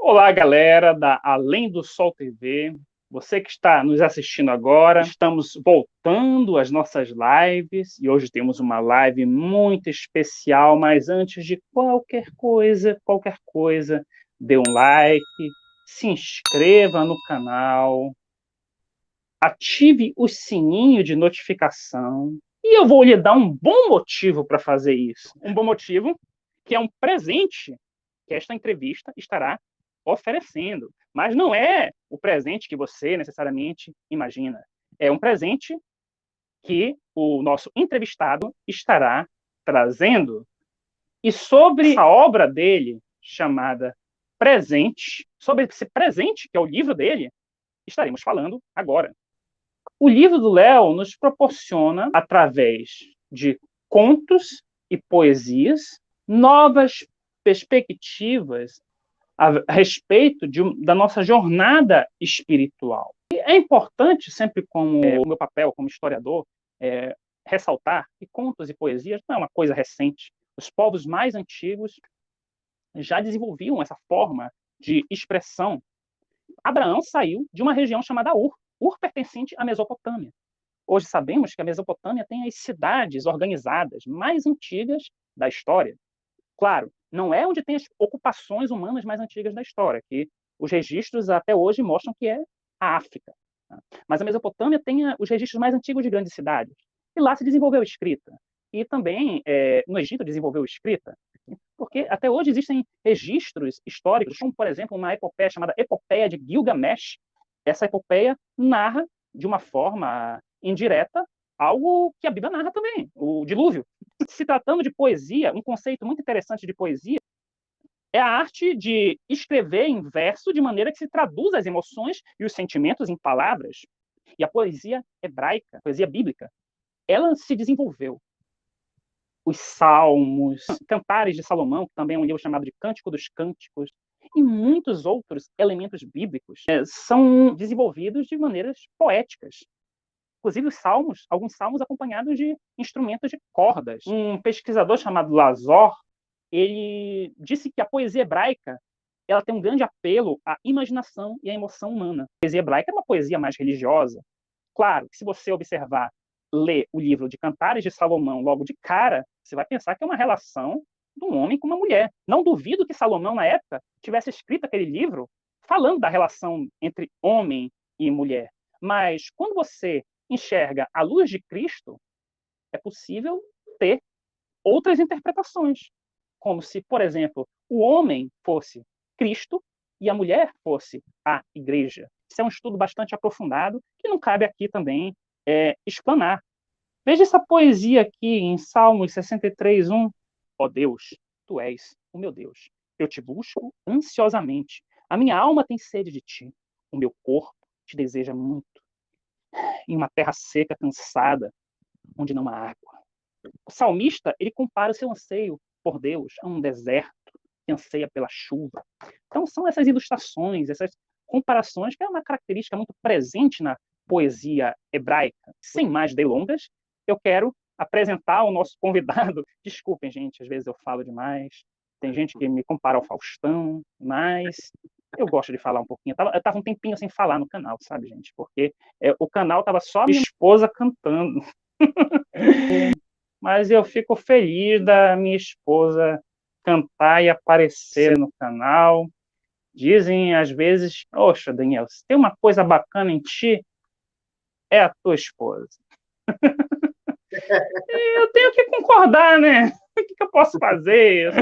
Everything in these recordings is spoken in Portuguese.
Olá, galera da Além do Sol TV. Você que está nos assistindo agora, estamos voltando às nossas lives e hoje temos uma live muito especial, mas antes de qualquer coisa, dê um like, se inscreva no canal, ative o sininho de notificação e eu vou lhe dar um bom motivo para fazer isso. Um bom motivo que é um presente que esta entrevista estará oferecendo. Mas não é o presente que você necessariamente imagina. É um presente que o nosso entrevistado estará trazendo. E sobre a obra dele, chamada Presente, sobre esse presente, que é o livro dele, estaremos falando agora. O livro do Léo nos proporciona, através de contos e poesias, novas perspectivas a respeito da nossa jornada espiritual. E é importante, sempre como o meu papel como historiador, ressaltar que contos e poesias não é uma coisa recente. Os povos mais antigos já desenvolviam essa forma de expressão. Abraão saiu de uma região chamada Ur. Ur pertencente à Mesopotâmia. Hoje sabemos que a Mesopotâmia tem as cidades organizadas mais antigas da história. Claro, não é onde tem as ocupações humanas mais antigas da história, que os registros até hoje mostram que é a África. Mas a Mesopotâmia tem os registros mais antigos de grandes cidades. E lá se desenvolveu a escrita. E também no Egito desenvolveu a escrita. Porque até hoje existem registros históricos, como, por exemplo, uma epopeia chamada Epopeia de Gilgamesh. Essa epopeia narra, de uma forma indireta, algo que a Bíblia narra também, o dilúvio. Se tratando de poesia, um conceito muito interessante de poesia é a arte de escrever em verso de maneira que se traduz as emoções e os sentimentos em palavras. E a poesia hebraica, a poesia bíblica, ela se desenvolveu. Os Salmos, Cantares de Salomão, que também é um livro chamado de Cântico dos Cânticos, e muitos outros elementos bíblicos são desenvolvidos de maneiras poéticas. Inclusive os salmos, alguns salmos acompanhados de instrumentos de cordas. Um pesquisador chamado Lazor, ele disse que a poesia hebraica ela tem um grande apelo à imaginação e à emoção humana. A poesia hebraica é uma poesia mais religiosa. Claro que se você observar, ler o livro de Cantares de Salomão logo de cara, você vai pensar que é uma relação de um homem com uma mulher. Não duvido que Salomão, na época, tivesse escrito aquele livro falando da relação entre homem e mulher. Mas quando você enxerga a luz de Cristo, é possível ter outras interpretações. Como se, por exemplo, o homem fosse Cristo e a mulher fosse a igreja. Isso é um estudo bastante aprofundado que não cabe aqui também explanar. Veja essa poesia aqui em Salmos 63:1. Ó Deus, tu és o meu Deus. Eu te busco ansiosamente. A minha alma tem sede de ti. O meu corpo te deseja muito. Em uma terra seca, cansada, onde não há água. O salmista, ele compara o seu anseio por Deus a um deserto que anseia pela chuva. Então, são essas ilustrações, essas comparações, que é uma característica muito presente na poesia hebraica. Sem mais delongas, eu quero apresentar o nosso convidado. Desculpem, gente, às vezes eu falo demais. Tem gente que me compara ao Faustão, mas eu gosto de falar um pouquinho. Eu tava um tempinho sem falar no canal, sabe, gente? Porque o canal tava só a minha esposa cantando. Mas eu fico feliz da minha esposa cantar e aparecer no canal. Dizem, às vezes, poxa, Daniel, se tem uma coisa bacana em ti, é a tua esposa. E eu tenho que concordar, né? O que eu posso fazer?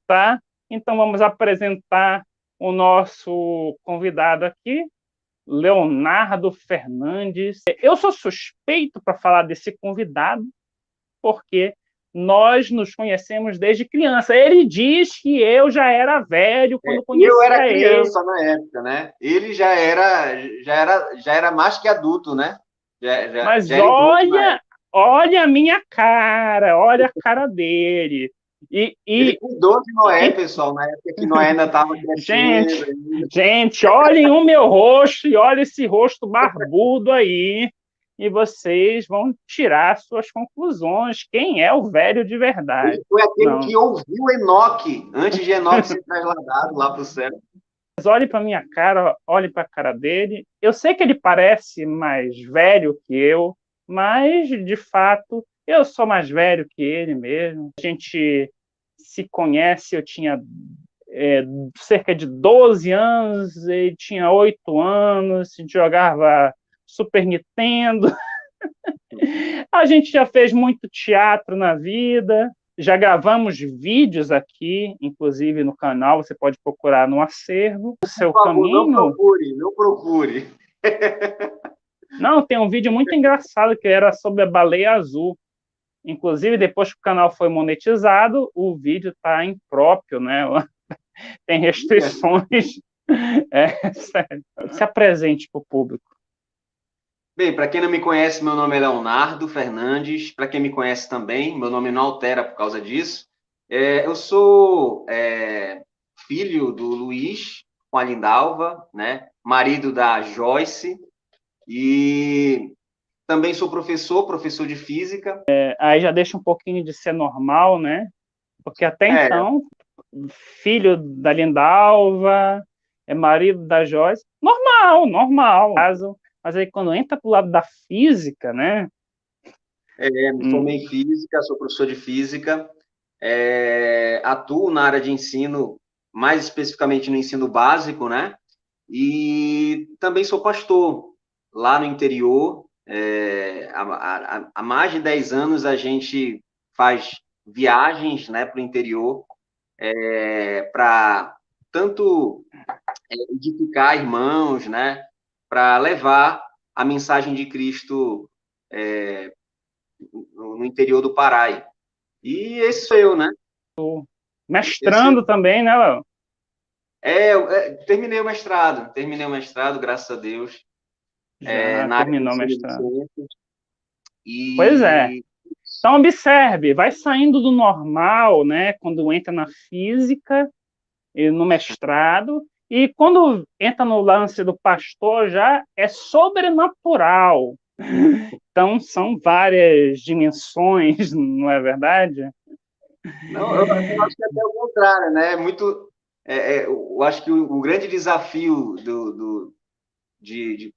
Tá? Então, vamos apresentar o nosso convidado aqui, Leonardo Fernandes. Eu sou suspeito para falar desse convidado, porque nós nos conhecemos desde criança. Ele diz que eu já era velho quando conhecia eu era ele. criança na época, né? Ele já era mais que adulto, né? Mas Já era idoso na época. olha a minha cara, olha a cara dele. Ele cuidou de Noé, pessoal, na época que Noé ainda estava crescendo. gente, olhem o meu rosto e olhem esse rosto barbudo aí. E vocês vão tirar suas conclusões. Quem é o velho de verdade? Ele foi aquele Não. que ouviu Enoque, antes de Enoque ser trasladado lá para o céu. olhe para minha cara, olhe para a cara dele. Eu sei que ele parece mais velho que eu, mas, de fato, eu sou mais velho que ele mesmo. A gente se conhece, eu tinha cerca de 12 anos, ele tinha 8 anos, a gente jogava Super Nintendo. A gente já fez muito teatro na vida, já gravamos vídeos aqui, inclusive no canal, você pode procurar no acervo. O seu Por favor, não caminho. procure, não procure. Não, tem um vídeo muito engraçado que era sobre a baleia azul. Inclusive, depois que o canal foi monetizado, o vídeo está impróprio, né? Tem restrições. Sério. Se apresente para o público. Bem, para quem não me conhece, meu nome é Leonardo Fernandes. Para quem me conhece também, meu nome não altera por causa disso. Eu sou filho do Luiz com a Lindalva, né? Marido da Joyce, e também sou professor de física. Aí já deixa um pouquinho de ser normal, né? Porque até então, filho da Lindalva, marido da Joyce, normal. Mas aí quando entra pro lado da física, né? Me formei em física, sou professor de física, atuo na área de ensino, mais especificamente no ensino básico, né? E também sou pastor lá no interior. Há mais de 10 anos a gente faz viagens, né, para o interior, para tanto edificar irmãos, né, para levar a mensagem de Cristo no interior do Pará. E esse sou eu, né? Mestrando também, né, Léo? Terminei o mestrado, graças a Deus. Já na área de terminou o ensino de mestrado. ciências. Pois é. Então, observe, vai saindo do normal, né, quando entra na física, e no mestrado, e quando entra no lance do pastor já é sobrenatural. Então, são várias dimensões, não é verdade? Não, eu acho que é até o contrário, né? Eu acho que o grande desafio de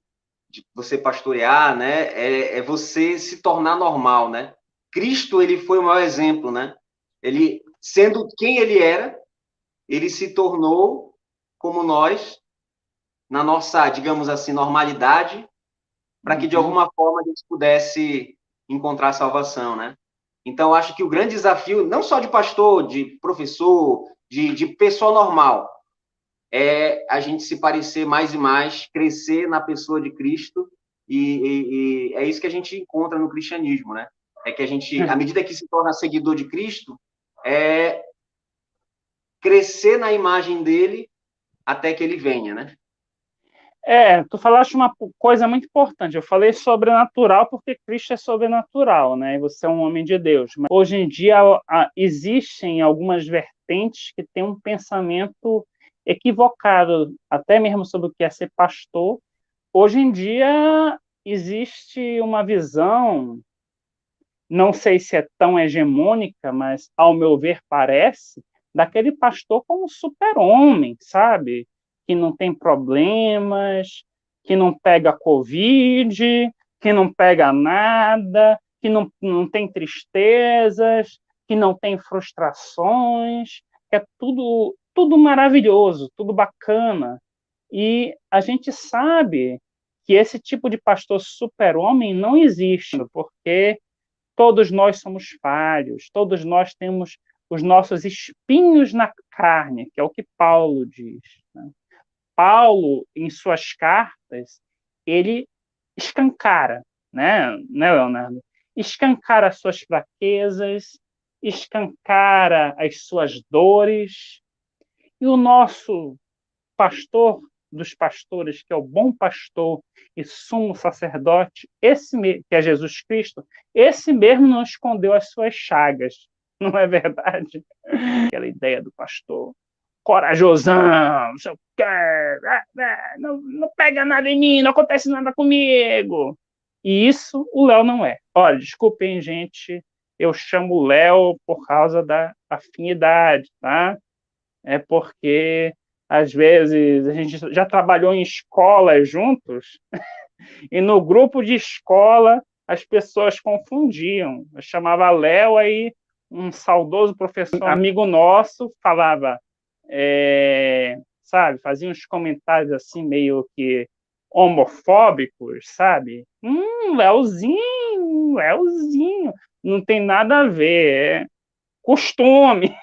você pastorear, né, é você se tornar normal, né? Cristo, ele foi o maior exemplo, né? Ele, sendo quem ele era, ele se tornou como nós, na nossa, digamos assim, normalidade, para que de alguma forma a gente pudesse encontrar salvação, né? Então, acho que o grande desafio, não só de pastor, de professor, de pessoa normal, é a gente se parecer mais e mais, crescer na pessoa de Cristo, e é isso que a gente encontra no cristianismo, né? É que a gente, à medida que se torna seguidor de Cristo, é crescer na imagem dele até que ele venha, né? Tu falaste uma coisa muito importante. Eu falei sobrenatural porque Cristo é sobrenatural, né? E você é um homem de Deus. Mas hoje em dia existem algumas vertentes que têm um pensamento equivocado, até mesmo sobre o que é ser pastor. Hoje em dia existe uma visão, não sei se é tão hegemônica, mas ao meu ver parece, daquele pastor como super-homem, sabe? Que não tem problemas, que não pega Covid, que não pega nada, que não tem tristezas, que não tem frustrações, que é tudo maravilhoso, tudo bacana. E a gente sabe que esse tipo de pastor super-homem não existe, porque todos nós somos falhos, todos nós temos os nossos espinhos na carne, que é o que Paulo diz, né? Paulo, em suas cartas, ele escancara, né, Leonardo? Escancara as suas fraquezas, escancara as suas dores, e o nosso pastor dos pastores, que é o bom pastor e sumo sacerdote, que é Jesus Cristo, esse mesmo não escondeu as suas chagas, não é verdade? Aquela ideia do pastor corajosão, não sei o quê, não pega nada em mim, não acontece nada comigo. E isso o Léo não é. Olha, desculpem, gente, eu chamo o Léo por causa da afinidade, tá? É porque às vezes, a gente já trabalhou em escolas juntos, e no grupo de escola as pessoas confundiam. Eu chamava Léo, aí um saudoso professor, amigo nosso, falava, sabe, fazia uns comentários assim meio que homofóbicos, sabe? Léozinho, não tem nada a ver, é costume.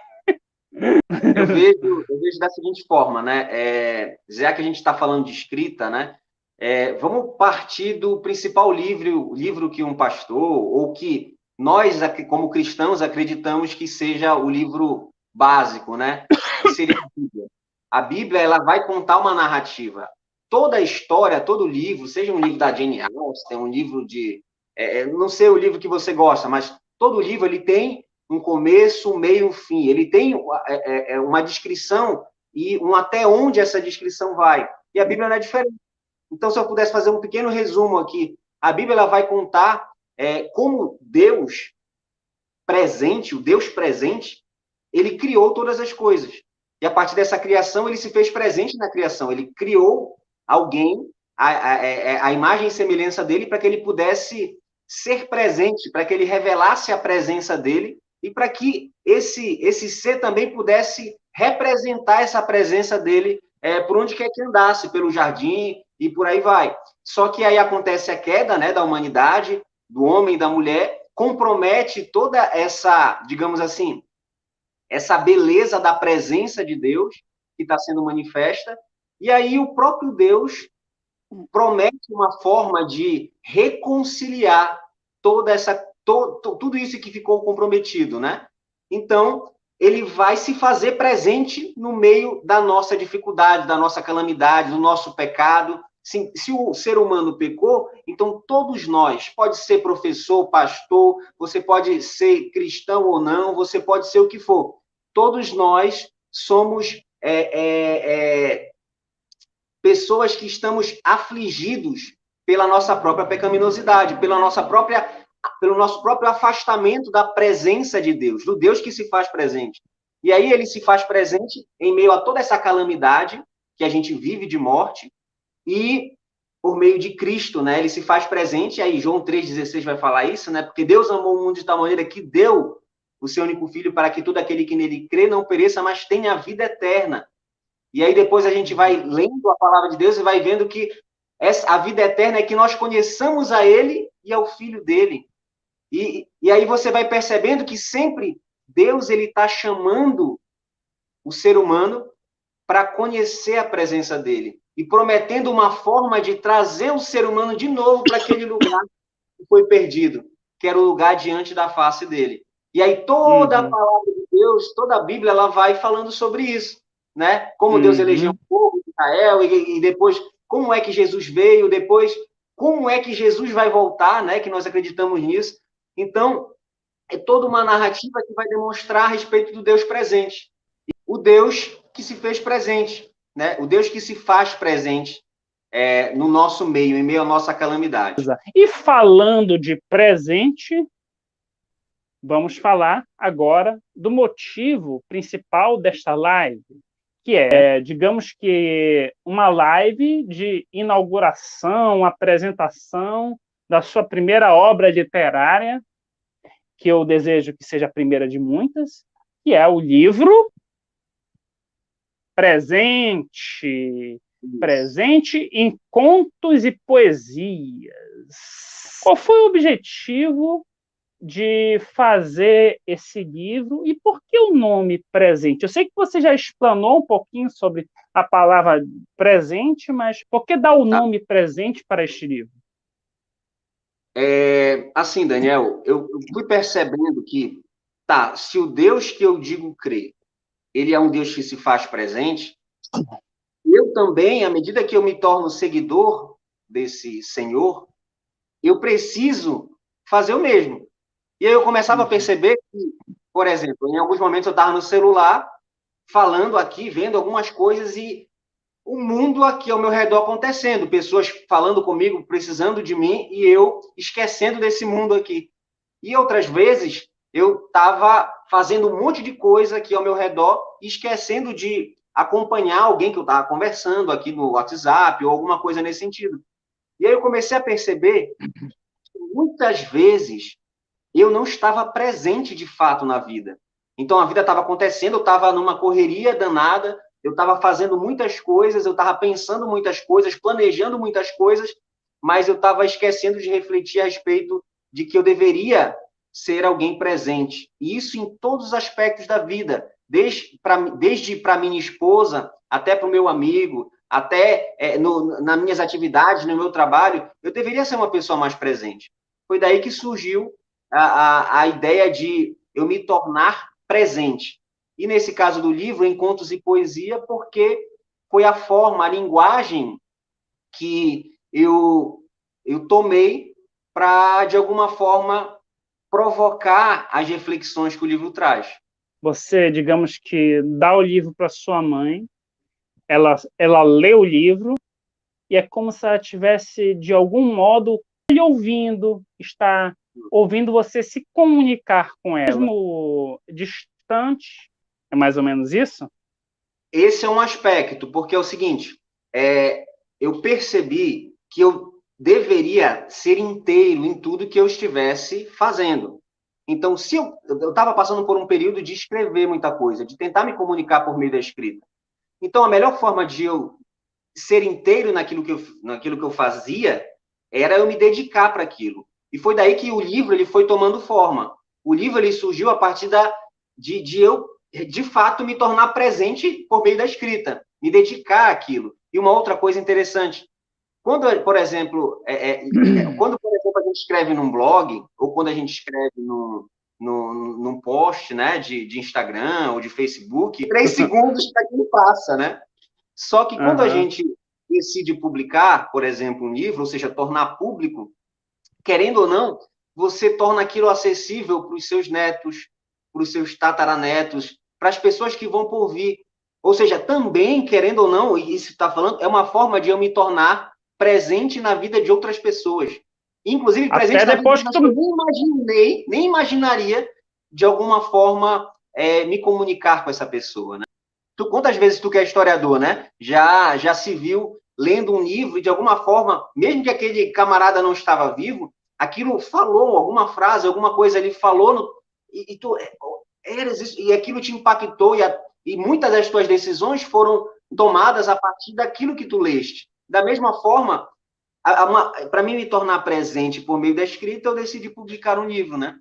Eu vejo da seguinte forma, né? Já que a gente está falando de escrita, né? Vamos partir do principal livro que um pastor, ou que nós, como cristãos, acreditamos que seja o livro básico, né? Que seria a Bíblia. A Bíblia, ela vai contar uma narrativa. Toda a história, todo livro, seja um livro da Jane Austen, um livro de... não sei o livro que você gosta, mas todo livro ele tem um começo, um meio e um fim. Ele tem uma descrição e até onde essa descrição vai. E a Bíblia não é diferente. Então, se eu pudesse fazer um pequeno resumo aqui, a Bíblia ela vai contar como Deus presente, o Deus presente, ele criou todas as coisas. E a partir dessa criação, ele se fez presente na criação. Ele criou alguém, a imagem e semelhança dele, para que ele pudesse ser presente, para que ele revelasse a presença dele e para que esse ser também pudesse representar essa presença dele por onde quer que andasse, pelo jardim e por aí vai. Só que aí acontece a queda, né, da humanidade, do homem e da mulher, compromete toda essa, digamos assim, essa beleza da presença de Deus que está sendo manifesta, e aí o próprio Deus promete uma forma de reconciliar tudo isso que ficou comprometido, né? Então, ele vai se fazer presente no meio da nossa dificuldade, da nossa calamidade, do nosso pecado. Se o ser humano pecou, então todos nós, pode ser professor, pastor, você pode ser cristão ou não, você pode ser o que for. Todos nós somos pessoas que estamos afligidos pela nossa própria pecaminosidade, pelo nosso próprio afastamento da presença de Deus, do Deus que se faz presente. E aí ele se faz presente em meio a toda essa calamidade que a gente vive de morte, e por meio de Cristo, né? Ele se faz presente, aí João 3,16 vai falar isso, né? Porque Deus amou o mundo de tal maneira que deu o seu único filho para que todo aquele que nele crê não pereça, mas tenha a vida eterna. E aí depois a gente vai lendo a palavra de Deus e vai vendo que a vida eterna é que nós conheçamos a Ele e ao Filho dele. E aí você vai percebendo que sempre Deus ele está chamando o ser humano para conhecer a presença dele e prometendo uma forma de trazer o ser humano de novo para aquele lugar que foi perdido, que era o lugar diante da face dele. E aí toda a palavra de Deus, toda a Bíblia, ela vai falando sobre isso, né? Como Deus elegeu o povo de Israel e depois como é que Jesus veio, depois como é que Jesus vai voltar, né? Que nós acreditamos nisso. Então, é toda uma narrativa que vai demonstrar a respeito do Deus presente. O Deus que se fez presente, né? O Deus que se faz presente no nosso meio, em meio à nossa calamidade. E falando de presente, vamos falar agora do motivo principal desta live, que digamos que uma live de inauguração, apresentação da sua primeira obra literária, que eu desejo que seja a primeira de muitas, que é o livro Presente em Contos e Poesias. Qual foi o objetivo de fazer esse livro e por que o nome Presente? Eu sei que você já explanou um pouquinho sobre a palavra presente, mas por que dar o nome Presente para este livro? Assim, Daniel, eu fui percebendo que, se o Deus que eu digo crer, ele é um Deus que se faz presente, eu também, à medida que eu me torno seguidor desse Senhor, eu preciso fazer o mesmo. E aí eu começava a perceber que, por exemplo, em alguns momentos eu estava no celular, falando aqui, vendo algumas coisas e o mundo aqui ao meu redor acontecendo, pessoas falando comigo, precisando de mim, e eu esquecendo desse mundo aqui. E outras vezes eu estava fazendo um monte de coisa aqui ao meu redor, esquecendo de acompanhar alguém que eu estava conversando aqui no WhatsApp ou alguma coisa nesse sentido. E aí eu comecei a perceber que muitas vezes eu não estava presente de fato na vida. Então a vida estava acontecendo, eu estava numa correria danada, eu estava fazendo muitas coisas, eu estava pensando muitas coisas, planejando muitas coisas, mas eu estava esquecendo de refletir a respeito de que eu deveria ser alguém presente. E isso em todos os aspectos da vida, desde para minha esposa, até para o meu amigo, até nas minhas atividades, no meu trabalho, eu deveria ser uma pessoa mais presente. Foi daí que surgiu a ideia de eu me tornar presente. E nesse caso do livro, em Contos e Poesia, porque foi a forma, a linguagem que eu tomei para, de alguma forma, provocar as reflexões que o livro traz. Você, digamos que dá o livro para sua mãe, ela lê o livro, e é como se ela tivesse, de algum modo, lhe ouvindo, está ouvindo você se comunicar com ela. Mesmo distante, é mais ou menos isso? Esse é um aspecto, porque é o seguinte, eu percebi que eu deveria ser inteiro em tudo que eu estivesse fazendo. Então, se eu estava passando por um período de escrever muita coisa, de tentar me comunicar por meio da escrita. Então, a melhor forma de eu ser inteiro naquilo que eu fazia era eu me dedicar para aquilo. E foi daí que o livro ele foi tomando forma. O livro ele surgiu a partir de eu, de fato, me tornar presente por meio da escrita, me dedicar àquilo. E uma outra coisa interessante, quando, por exemplo, a gente escreve num blog, ou quando a gente escreve num post, né, de Instagram ou de Facebook, 3 segundos para quem passa, né? Só que quando a gente decide publicar, por exemplo, um livro, ou seja, tornar público, querendo ou não, você torna aquilo acessível para os seus netos, para os seus tataranetos, para as pessoas que vão por vir. Ou seja, também, querendo ou não, e isso está falando, é uma forma de eu me tornar presente na vida de outras pessoas. Inclusive, presente na vida de pessoas que eu nem imaginaria, de alguma forma, me comunicar com essa pessoa, né? Quantas vezes tu que é historiador, né? Já se viu lendo um livro e de alguma forma, mesmo que aquele camarada não estava vivo, aquilo falou, alguma frase, alguma coisa ele falou e tu eras isso, e aquilo te impactou e muitas das tuas decisões foram tomadas a partir daquilo que tu leste. Da mesma forma, para mim me tornar presente por meio da escrita, eu decidi publicar um livro, né?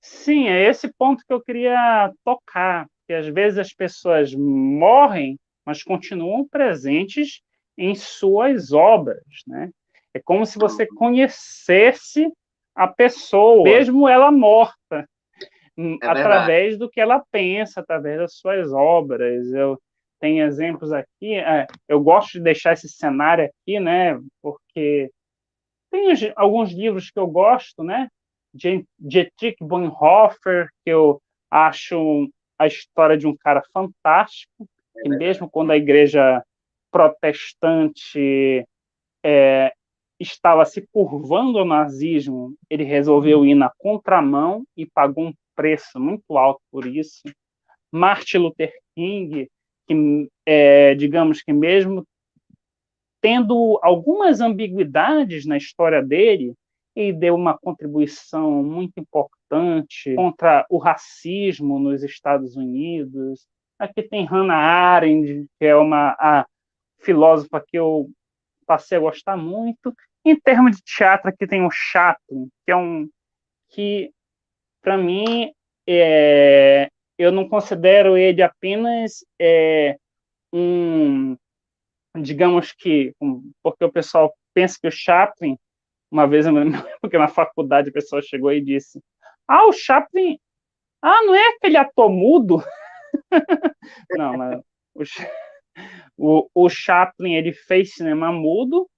Sim, é esse ponto que eu queria tocar, que às vezes as pessoas morrem, mas continuam presentes em suas obras, né? É como se você conhecesse a pessoa, mesmo ela morta, através do que ela pensa, através das suas obras. Eu tenho exemplos aqui, eu gosto de deixar esse cenário aqui, né? Porque tem alguns livros que eu gosto, né? Dietrich Bonhoeffer, que eu acho a história de um cara fantástico, que mesmo quando a igreja protestante estava se curvando ao nazismo, ele resolveu ir na contramão e pagou um preço muito alto por isso. Martin Luther King, que digamos que mesmo tendo algumas ambiguidades na história dele, ele deu uma contribuição muito importante contra o racismo nos Estados Unidos. Aqui tem Hannah Arendt, que é a filósofa que eu passei a gostar muito. Em termos de teatro, aqui tem o Chaplin, que para mim, eu não considero ele apenas digamos que, porque o pessoal pensa que o Chaplin, uma vez eu me lembro que na faculdade a pessoa chegou e disse: o Chaplin, não é aquele ator mudo? Não, mas o Chaplin, ele fez cinema mudo,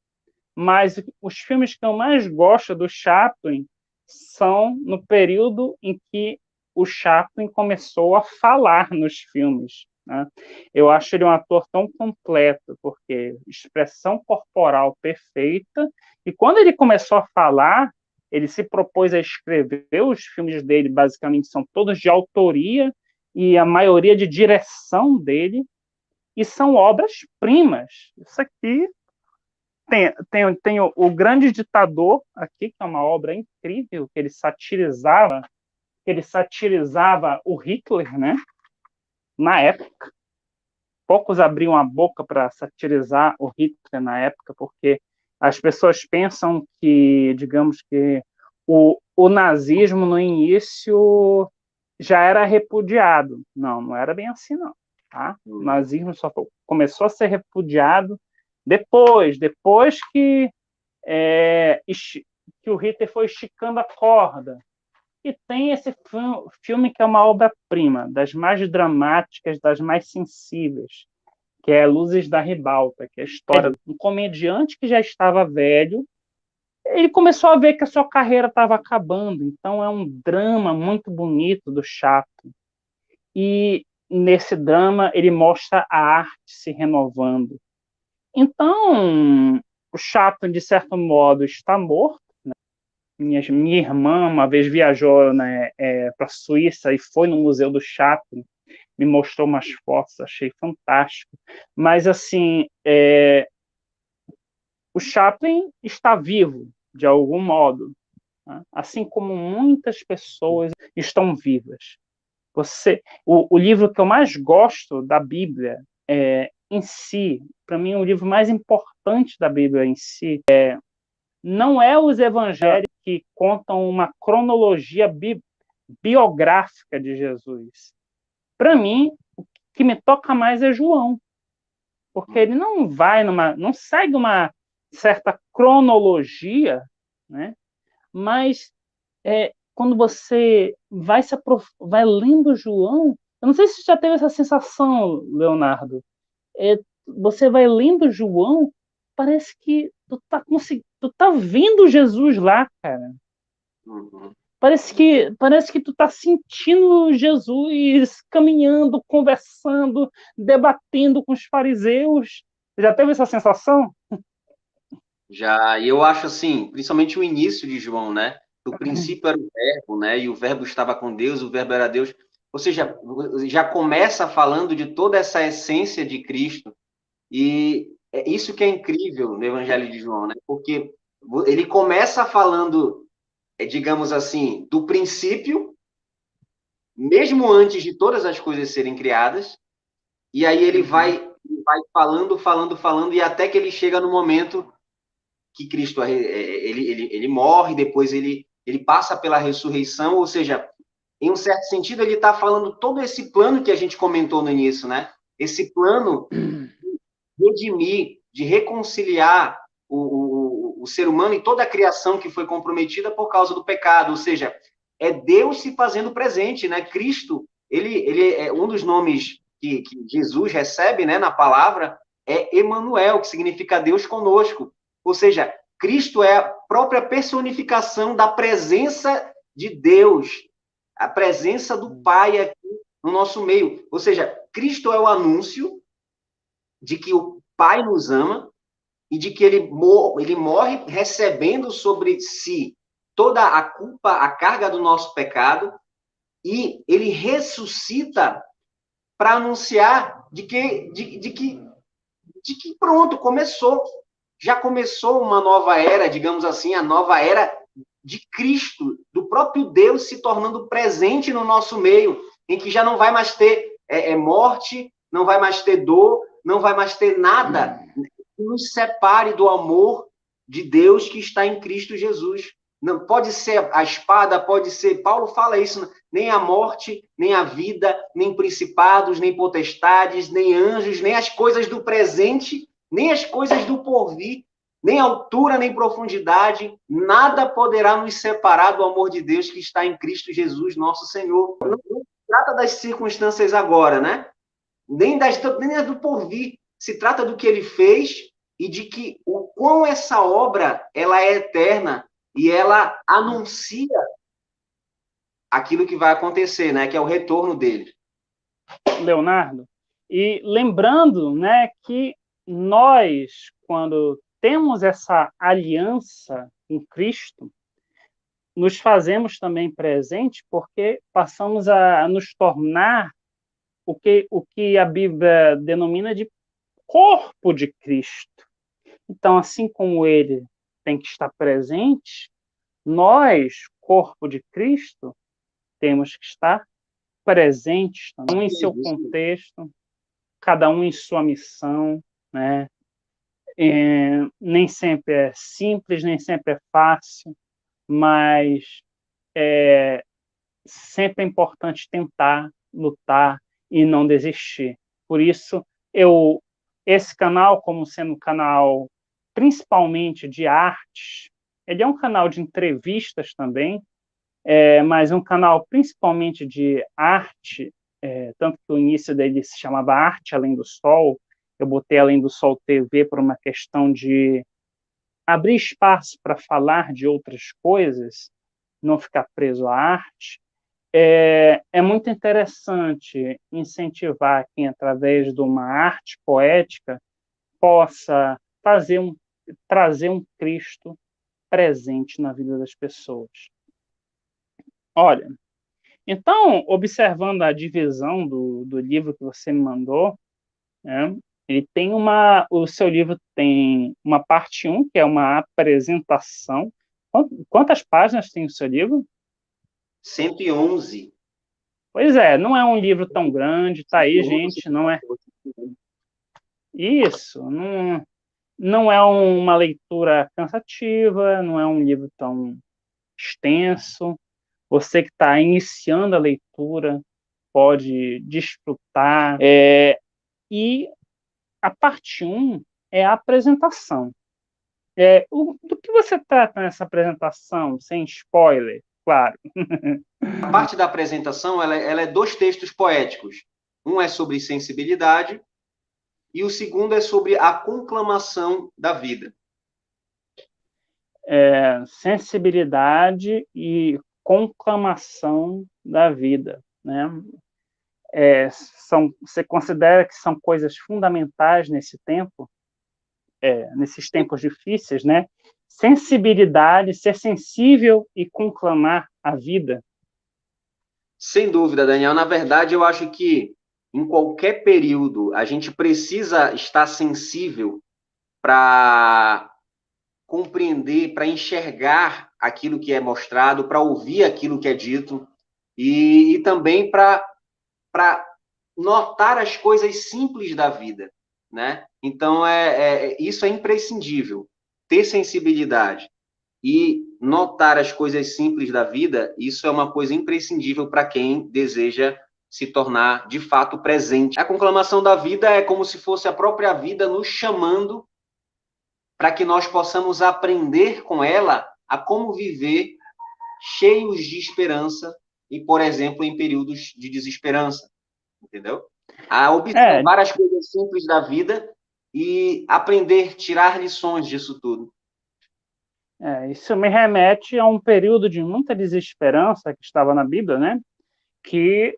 mas os filmes que eu mais gosto do Chaplin são no período em que o Chaplin começou a falar nos filmes, né? Eu acho ele um ator tão completo, porque expressão corporal perfeita, e quando ele começou a falar, ele se propôs a escrever. Os filmes dele, basicamente, são todos de autoria, e a maioria de direção dele, e são obras-primas. Isso aqui tem o Grande Ditador, aqui, que é uma obra incrível, que ele satirizava o Hitler, né? Na época. Poucos abriam a boca para satirizar o Hitler na época, porque as pessoas pensam que, digamos que, o nazismo, no início, já era repudiado. Não, não era bem assim, não. Tá? O nazismo só começou a ser repudiado depois que o Hitler foi esticando a corda. E tem esse filme que é uma obra-prima, das mais dramáticas, das mais sensíveis, que é Luzes da Ribalta, que é a história de um comediante que já estava velho. Ele começou a ver que a sua carreira estava acabando, então é um drama muito bonito do Chaplin. E nesse drama ele mostra a arte se renovando. Então, o Chaplin, de certo modo, está morto. Minha irmã uma vez viajou, né, para a Suíça e foi no Museu do Chaplin, me mostrou umas fotos, achei fantástico. Mas, assim, o Chaplin está vivo, de algum modo, né? Assim como muitas pessoas estão vivas. O livro que eu mais gosto da Bíblia, em si, para mim, o livro mais importante da Bíblia em si, não é os evangelhos que contam uma cronologia biográfica de Jesus. Para mim, o que me toca mais é João, porque ele não segue uma certa cronologia, né? Mas quando você vai lendo João, eu não sei se você já teve essa sensação, Leonardo, você vai lendo João, parece que tu tá vendo Jesus lá, cara. Uhum. Parece que tu tá sentindo Jesus caminhando, conversando, debatendo com os fariseus. Já teve essa sensação? Já, e eu acho assim, principalmente o início de João, né? O princípio era o verbo, né? E o verbo estava com Deus, o verbo era Deus. Ou seja, já começa falando de toda essa essência de Cristo. E é isso que é incrível no Evangelho de João, né? Porque ele começa falando, digamos assim, do princípio, mesmo antes de todas as coisas serem criadas, e aí ele vai falando, falando, falando, e até que ele chega no momento que Cristo ele morre, depois ele passa pela ressurreição, ou seja, em um certo sentido, ele está falando todo esse plano que a gente comentou no início, né? Esse plano de redimir, de reconciliar o ser humano e toda a criação que foi comprometida por causa do pecado, ou seja, é Deus se fazendo presente, né? Cristo, ele é um dos nomes que Jesus recebe, né, na palavra, é Emanuel, que significa Deus conosco. Ou seja, Cristo é a própria personificação da presença de Deus, a presença do Pai aqui no nosso meio. Ou seja, Cristo é o anúncio de que o Pai nos ama e de que ele morre recebendo sobre si toda a culpa, a carga do nosso pecado, e ele ressuscita para anunciar de que pronto, já começou uma nova era, digamos assim, a nova era de Cristo, do próprio Deus se tornando presente no nosso meio, em que já não vai mais ter morte, não vai mais ter dor, não vai mais ter nada que nos separe do amor de Deus que está em Cristo Jesus. Não pode ser a espada, pode ser. Paulo fala isso, nem a morte, nem a vida, nem principados, nem potestades, nem anjos, nem as coisas do presente, nem as coisas do porvir, nem altura, nem profundidade, nada poderá nos separar do amor de Deus que está em Cristo Jesus, nosso Senhor. Não se trata das circunstâncias agora, né? Nem das do porvir. Se trata do que ele fez e de que o quão essa obra ela é eterna e ela anuncia aquilo que vai acontecer, né? Que é o retorno dele. Leonardo, e lembrando, né, que nós, quando temos essa aliança em Cristo, nos fazemos também presente porque passamos a nos tornar o que a Bíblia denomina de corpo de Cristo. Então, assim como ele tem que estar presente, nós, corpo de Cristo, temos que estar presentes, cada um em seu contexto, cada um em sua missão, né? Nem sempre é simples, nem sempre é fácil, mas sempre é importante tentar, lutar e não desistir. Por isso, esse canal, como sendo um canal principalmente de artes, ele é um canal de entrevistas também, mas um canal principalmente de arte, tanto que o início dele se chamava Arte Além do Sol. Eu botei Além do Sol TV por uma questão de abrir espaço para falar de outras coisas, não ficar preso à arte. É muito interessante incentivar quem, através de uma arte poética, possa trazer um Cristo presente na vida das pessoas. Olha, então, observando a divisão do livro que você me mandou, né, o seu livro tem uma parte 1, que é uma apresentação. Quantas páginas tem o seu livro? 111. Pois é, não é um livro tão grande, tá aí, gente, não é. Isso, não é uma leitura cansativa, não é um livro tão extenso. Você que está iniciando a leitura pode desfrutar. E a parte 1 é a apresentação. Do que você trata nessa apresentação, sem spoiler, claro? A parte da apresentação ela é 2 textos poéticos. Um é sobre sensibilidade e o segundo é sobre a conclamação da vida. Sensibilidade e conclamação da vida, né? Você considera que são coisas fundamentais nesse tempo, nesses tempos difíceis, né? Sensibilidade, ser sensível e conclamar a vida. Sem dúvida, Daniel. Na verdade, eu acho que em qualquer período a gente precisa estar sensível para compreender, para enxergar aquilo que é mostrado, para ouvir aquilo que é dito e também para notar as coisas simples da vida, né? Então, isso é imprescindível, ter sensibilidade e notar as coisas simples da vida, isso é uma coisa imprescindível para quem deseja se tornar, de fato, presente. A conclamação da vida é como se fosse a própria vida nos chamando para que nós possamos aprender com ela a como viver cheios de esperança e, por exemplo, em períodos de desesperança, entendeu? A observar as coisas simples da vida e aprender, tirar lições disso tudo. Isso me remete a um período de muita desesperança que estava na Bíblia, né? Que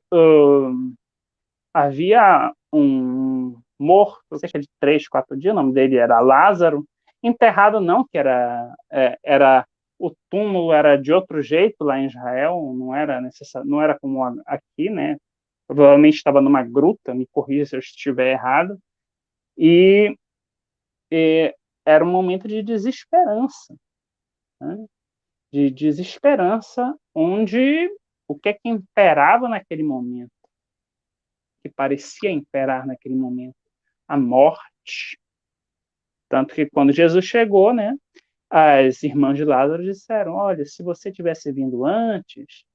havia um morto, cerca de 3, 4 dias, o nome dele era Lázaro, enterrado não, que era o túmulo era de outro jeito lá em Israel, não era necessário, não era como aqui, né? Provavelmente estava numa gruta, me corrija se eu estiver errado, e era um momento de desesperança, né? De desesperança, onde o que é que imperava naquele momento, que parecia imperar naquele momento? A morte. Tanto que quando Jesus chegou, né, as irmãs de Lázaro disseram: olha, se você tivesse vindo antes,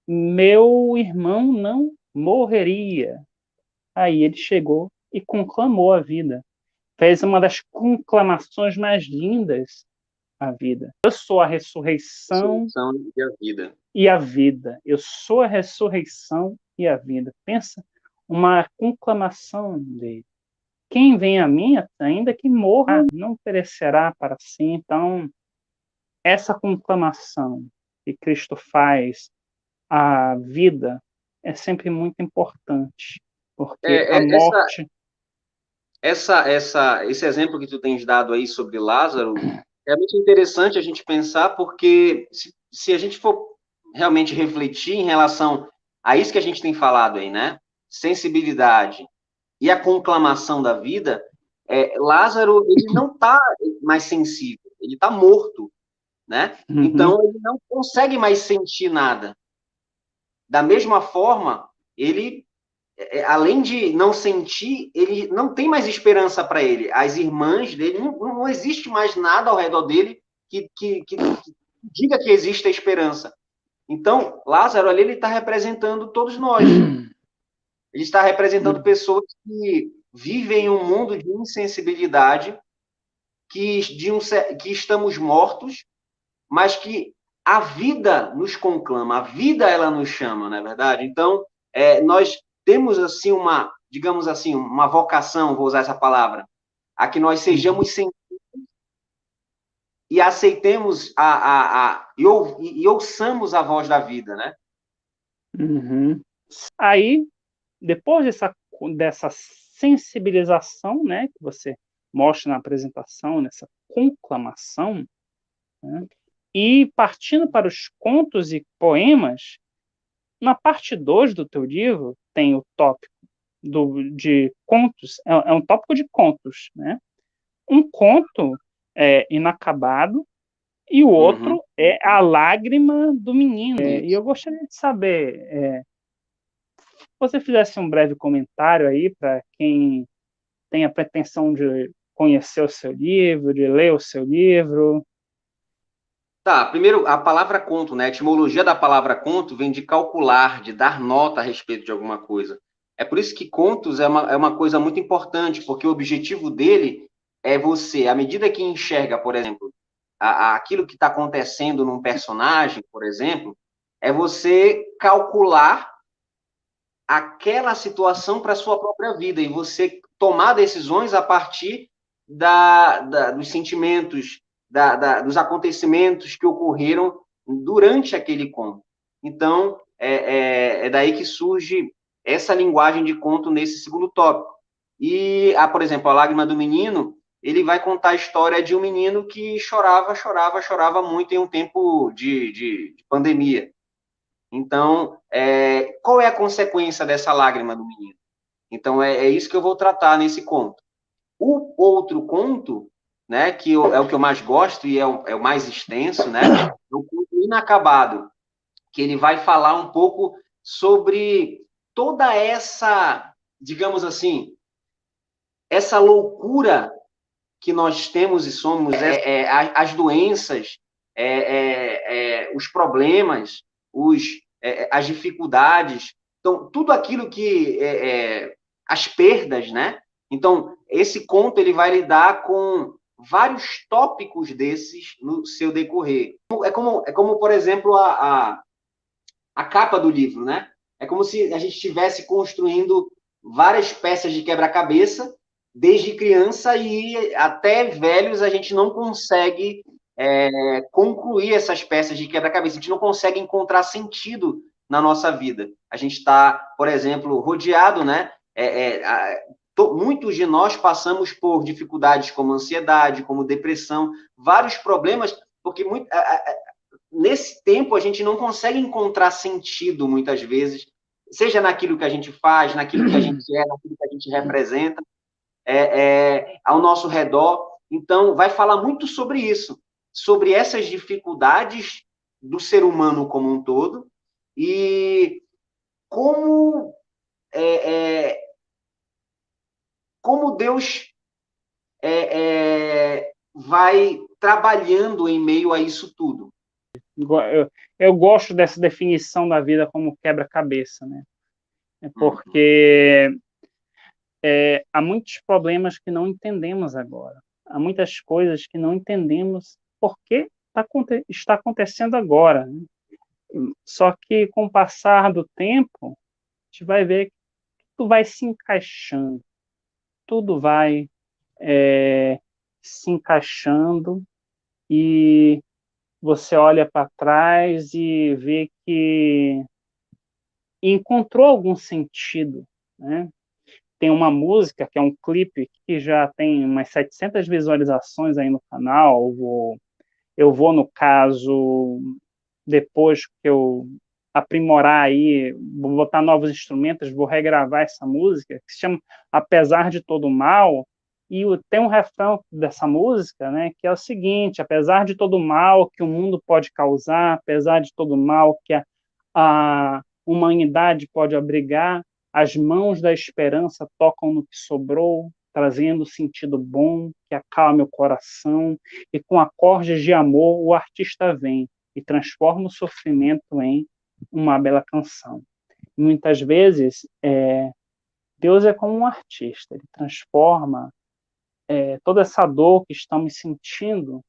meu irmão não morreria. Aí ele chegou e conclamou a vida. Fez uma das conclamações mais lindas à vida. Eu sou a ressurreição e a vida. E a vida. Eu sou a ressurreição e a vida. Pensa, uma conclamação dele. Quem vem a mim, ainda que morra, não perecerá para si. Então, essa conclamação que Cristo faz à vida é sempre muito importante, porque a morte... Esse exemplo que tu tens dado aí sobre Lázaro é muito interessante a gente pensar, porque se a gente for realmente refletir em relação a isso que a gente tem falado aí, né? Sensibilidade e a conclamação da vida, Lázaro, ele não está mais sensível, ele está morto, né? Uhum. Então, ele não consegue mais sentir nada. Da mesma forma, ele, além de não sentir, ele não tem mais esperança para ele. As irmãs dele, não existe mais nada ao redor dele que diga que existe a esperança. Então, Lázaro ali, ele está representando todos nós. Ele está representando pessoas que vivem um mundo de insensibilidade, que estamos mortos, mas que a vida nos conclama, a vida ela nos chama, não é verdade? Então, nós temos assim digamos assim, uma vocação, vou usar essa palavra, a que nós sejamos sensíveis e aceitemos e ouçamos a voz da vida, né? Uhum. Aí, depois dessa sensibilização, né, que você mostra na apresentação, nessa conclamação, né, e partindo para os contos e poemas, na parte 2 do teu livro tem o tópico de contos, é um tópico de contos, né? Um conto é inacabado e o Uhum. outro é A Lágrima do Menino. E eu gostaria de saber, se você fizesse um breve comentário aí para quem tem a pretensão de conhecer o seu livro, de ler o seu livro. Tá, primeiro, a palavra conto, né? A etimologia da palavra conto vem de calcular, de dar nota a respeito de alguma coisa. É por isso que contos é uma coisa muito importante, porque o objetivo dele é você, à medida que enxerga, por exemplo, aquilo que está acontecendo num personagem, por exemplo, é você calcular aquela situação para a sua própria vida e você tomar decisões a partir dos sentimentos, dos acontecimentos que ocorreram durante aquele conto. Então, é daí que surge essa linguagem de conto nesse segundo tópico. E, por exemplo, A Lágrima do Menino, ele vai contar a história de um menino que chorava, chorava, chorava muito em um tempo de pandemia. Então, qual é a consequência dessa lágrima do menino? Então, é isso que eu vou tratar nesse conto. O outro conto, né, é o que eu mais gosto e é o mais extenso, né, é o conto Inacabado, que ele vai falar um pouco sobre toda essa, digamos assim, essa loucura que nós temos e somos, as doenças, os problemas, as dificuldades, então tudo aquilo que as perdas, né? Então esse conto ele vai lidar com vários tópicos desses no seu decorrer. É como por exemplo a capa do livro, né? É como se a gente estivesse construindo várias peças de quebra-cabeça desde criança e até velhos a gente não consegue concluir essas peças de quebra-cabeça. A gente não consegue encontrar sentido na nossa vida. A gente está, por exemplo, rodeado, né? Muitos de nós passamos por dificuldades como ansiedade, como depressão, vários problemas, porque nesse tempo a gente não consegue encontrar sentido muitas vezes, seja naquilo que a gente faz, naquilo que a gente naquilo que a gente representa ao nosso redor. Então, vai falar muito sobre isso, sobre essas dificuldades do ser humano como um todo e como como Deus vai trabalhando em meio a isso tudo. Eu gosto dessa definição da vida como quebra-cabeça, né? Uhum. Porque há muitos problemas que não entendemos agora. Há muitas coisas que não entendemos por que está acontecendo agora, né? Só que com o passar do tempo, a gente vai ver que tudo vai se encaixando, tudo vai se encaixando e você olha para trás e vê que encontrou algum sentido, né? Tem uma música que é um clipe que já tem umas 700 visualizações aí no canal. Eu vou no caso, depois que eu aprimorar aí, vou botar novos instrumentos, vou regravar essa música, que se chama Apesar de Todo Mal, e tem um refrão dessa música, né, que é o seguinte: apesar de todo mal que o mundo pode causar, apesar de todo mal que a humanidade pode abrigar, as mãos da esperança tocam no que sobrou, trazendo sentido bom que acalme o coração, e com acordes de amor o artista vem e transforma o sofrimento em uma bela canção. Muitas vezes, Deus é como um artista, ele transforma toda essa dor que estamos sentindo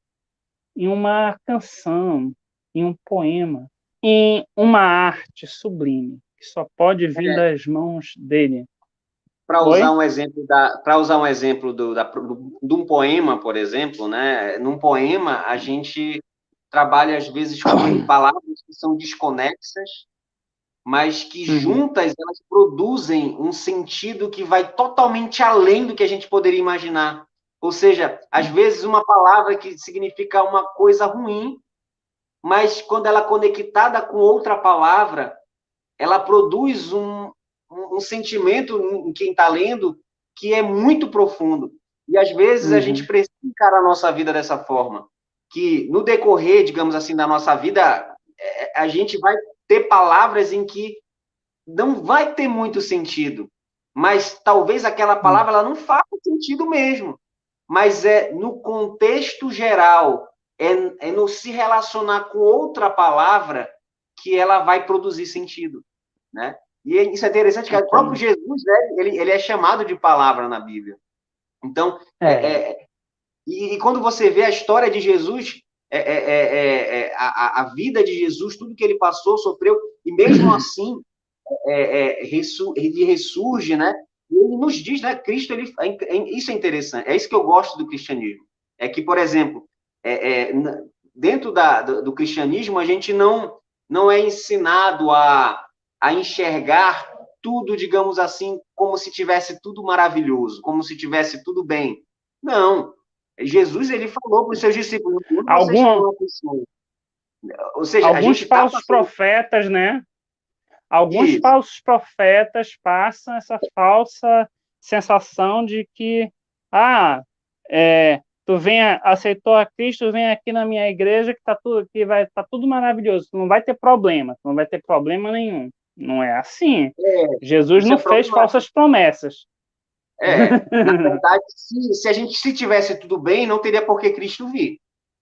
em uma canção, em um poema, em uma arte sublime, que só pode vir das mãos dele. Para usar um exemplo de um poema, por exemplo, né? Num poema, a gente trabalha, às vezes, com palavras que são desconexas, mas que juntas elas produzem um sentido que vai totalmente além do que a gente poderia imaginar. Ou seja, às vezes uma palavra que significa uma coisa ruim, mas quando ela é conectada com outra palavra, ela produz um sentimento em quem está lendo que é muito profundo. E às vezes a gente precisa encarar a nossa vida dessa forma, que no decorrer, digamos assim, da nossa vida, a gente vai ter palavras em que não vai ter muito sentido, mas talvez aquela palavra ela não faça sentido mesmo, mas no contexto geral, no se relacionar com outra palavra que ela vai produzir sentido, né? E isso é interessante, que o próprio Jesus, né, ele é chamado de palavra na Bíblia. Então, e quando você vê a história de Jesus, a vida de Jesus, tudo que ele passou, sofreu, e mesmo assim, ele ressurge, né? E ele nos diz, né? Cristo, isso é interessante, é isso que eu gosto do cristianismo. É que, por exemplo, dentro do cristianismo, a gente não é ensinado a enxergar tudo, digamos assim, como se tivesse tudo maravilhoso, como se tivesse tudo bem. Não. Jesus, ele falou para os seus discípulos, ou seja, alguns falsos profetas, né? Alguns falsos profetas passam essa falsa sensação de que, tu aceitou a Cristo, vem aqui na minha igreja que vai estar tudo maravilhoso, tu não vai ter problema, tu não vai ter problema nenhum. Não é assim. Jesus não fez falsas promessas. Na verdade, se tivesse tudo bem, não teria por que Cristo vir,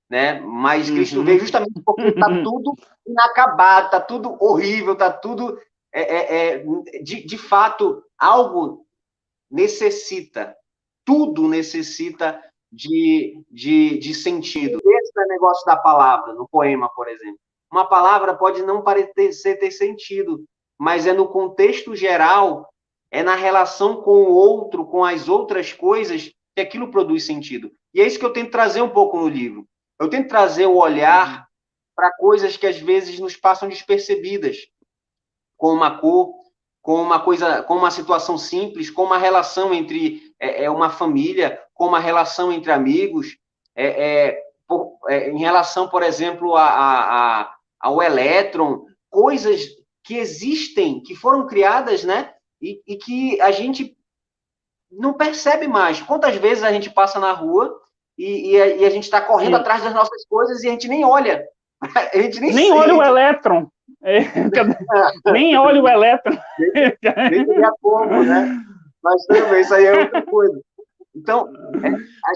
né? Mas Cristo veio justamente porque está tudo inacabado, está tudo horrível, está tudo... de fato, algo necessita, tudo necessita de sentido. Esse é o negócio da palavra, no poema, por exemplo. Uma palavra pode não parecer ter sentido, mas no contexto geral, na relação com o outro, com as outras coisas, que aquilo produz sentido. E é isso que eu tento trazer um pouco no livro. Eu tento trazer o olhar para coisas que às vezes nos passam despercebidas, com uma cor, com uma situação simples, com uma relação entre uma família, com uma relação entre amigos, em relação, por exemplo, ao elétron, coisas que existem, que foram criadas, né? E que a gente não percebe mais. Quantas vezes a gente passa na rua e a gente está correndo atrás das nossas coisas e a gente nem olha. A gente nem olha o elétron. Nem olha o elétron. Nem teria como, né? Mas também, isso aí é outra coisa. Então,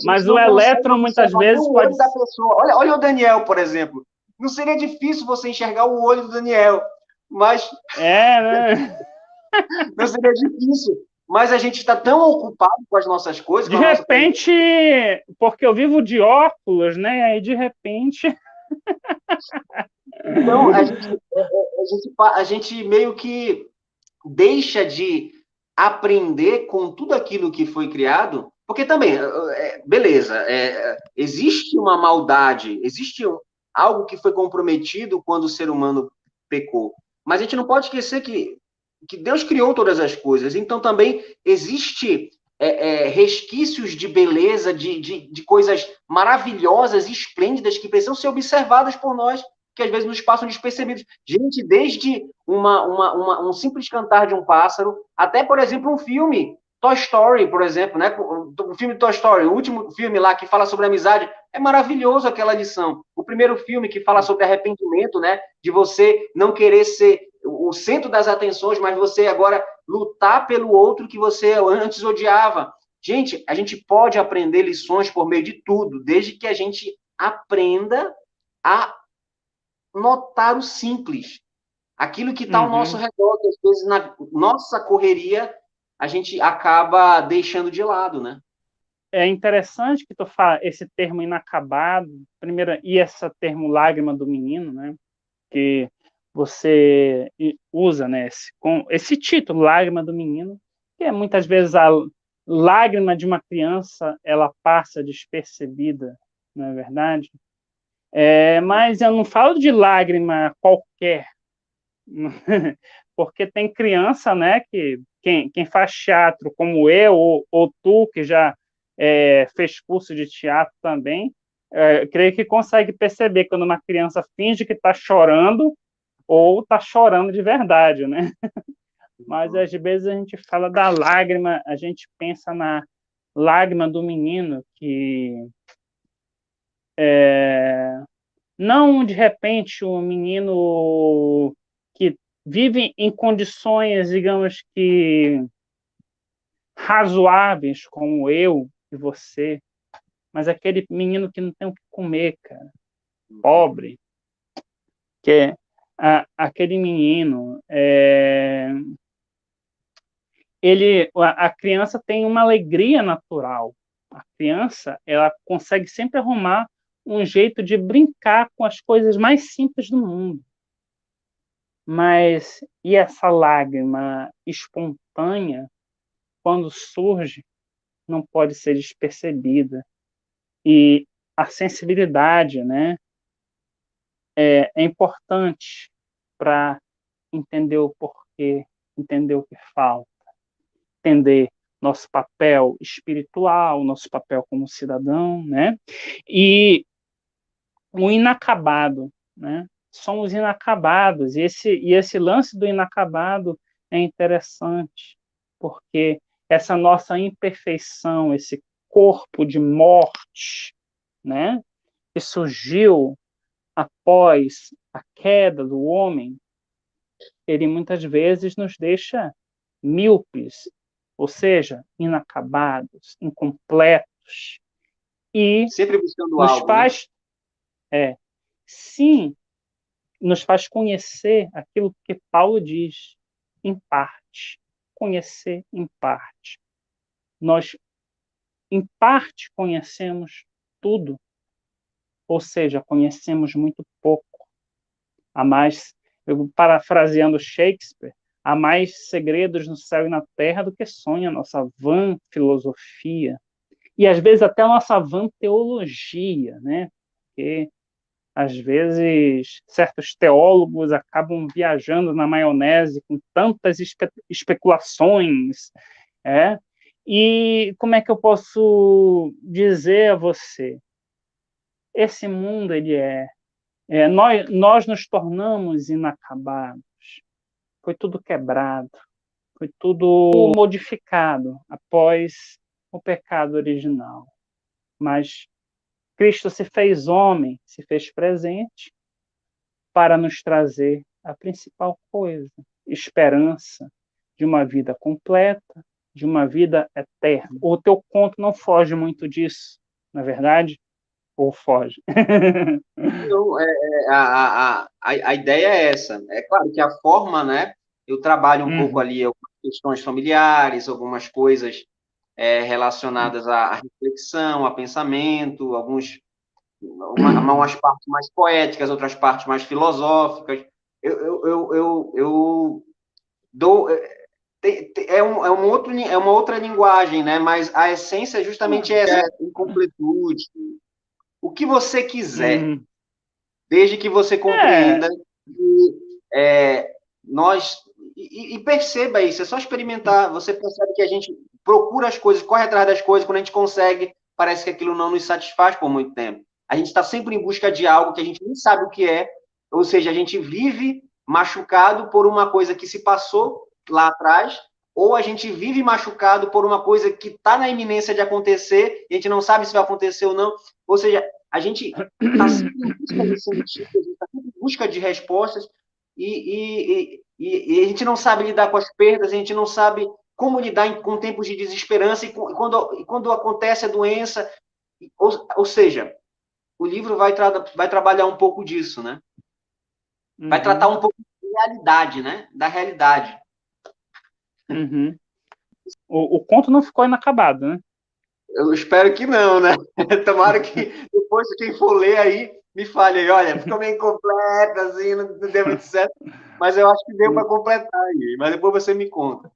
mas o elétron muitas vezes pode... da pessoa. Olha o Daniel, por exemplo. Não seria difícil você enxergar o olho do Daniel, mas... né? Não seria difícil. Mas a gente está tão ocupado com as nossas coisas... De repente, porque eu vivo de óculos, né? Aí, de repente... Então, a gente meio que deixa de aprender com tudo aquilo que foi criado, porque também, beleza, existe uma maldade, existe algo que foi comprometido quando o ser humano pecou, mas a gente não pode esquecer que Deus criou todas as coisas, então também existe resquícios de beleza, de coisas maravilhosas e esplêndidas que precisam ser observadas por nós. que às vezes nos passam despercebidos. Gente, desde um simples cantar de um pássaro, até, por exemplo, um filme, Toy Story, por exemplo, né? O filme Toy Story, o último filme lá que fala sobre amizade, é maravilhoso aquela lição. O primeiro filme que fala sobre arrependimento, né? De você não querer ser o centro das atenções, mas você agora lutar pelo outro que você antes odiava. Gente, a gente pode aprender lições por meio de tudo, desde que a gente aprenda a notar o simples. Aquilo que está ao nosso redor, que às vezes na nossa correria a gente acaba deixando de lado, né? É interessante que tu fala esse termo inacabado, primeiro, e esse termo lágrima do menino, né? Que você usa, né? Esse título, lágrima do menino, que é muitas vezes a lágrima de uma criança, ela passa despercebida, não é verdade? Mas eu não falo de lágrima qualquer, porque tem criança, né, que quem faz teatro como eu, ou tu, que já fez curso de teatro também, creio que consegue perceber quando uma criança finge que está chorando ou está chorando de verdade, né? Mas às vezes a gente fala da lágrima, a gente pensa na lágrima do menino que não de repente o menino que vive em condições, digamos que razoáveis, como eu e você, mas aquele menino que não tem o que comer, cara, pobre, que é aquele menino, a criança tem uma alegria natural. A criança, ela consegue sempre arrumar um jeito de brincar com as coisas mais simples do mundo. Mas e essa lágrima espontânea, quando surge, não pode ser despercebida. E a sensibilidade, né, é importante para entender o porquê, entender o que falta, entender nosso papel espiritual, nosso papel como cidadão, né? E o inacabado, né? Somos inacabados, e esse lance do inacabado é interessante, porque essa nossa imperfeição, esse corpo de morte, né, que surgiu após a queda do homem, ele muitas vezes nos deixa míopes, ou seja, inacabados, incompletos, e sempre buscando nos algo, né? faz, sim, nos faz conhecer aquilo que Paulo diz, em parte, conhecer em parte. Nós, em parte, conhecemos tudo, ou seja, conhecemos muito pouco. Há mais, eu parafraseando Shakespeare, há mais segredos no céu e na terra do que sonha a nossa vã filosofia. E, às vezes, até a nossa vã teologia, né? Porque às vezes, certos teólogos acabam viajando na maionese com tantas especulações. E como é que eu posso dizer a você? Esse mundo, nós nos tornamos inacabados. Foi tudo quebrado, foi tudo modificado após o pecado original. Mas Cristo se fez homem, se fez presente para nos trazer a principal coisa, esperança de uma vida completa, de uma vida eterna. O teu conto não foge muito disso, na verdade? Ou foge? Não, a ideia é essa. É claro que a forma, né? Eu trabalho um pouco ali algumas questões familiares, algumas coisas relacionadas à reflexão, a pensamento, umas partes mais poéticas, outras partes mais filosóficas. Eu dou é uma outra linguagem, né? Mas a essência é justamente essa, incompletude. O que você quiser, desde que você compreenda que nós e perceba isso, é só experimentar. Você percebe que a gente procura as coisas, corre atrás das coisas, quando a gente consegue, parece que aquilo não nos satisfaz por muito tempo. A gente está sempre em busca de algo que a gente nem sabe o que é, Ou seja, a gente vive machucado por uma coisa que se passou lá atrás, ou a gente vive machucado por uma coisa que está na iminência de acontecer, e a gente não sabe se vai acontecer ou não. Ou seja, a gente está sempre em busca de sentido, a gente está sempre em busca de respostas, e a gente não sabe lidar com as perdas, a gente não sabe como lidar com tempos de desesperança, quando acontece a doença. Ou seja, o livro vai trabalhar um pouco disso, né? Vai tratar um pouco de realidade, né? Da realidade. Uhum. O conto não ficou inacabado, né? Eu espero que não, né? Tomara que depois quem for ler aí me fale aí, olha, ficou meio incompleto, assim, não deu muito certo, mas eu acho que deu para completar aí, mas depois você me conta.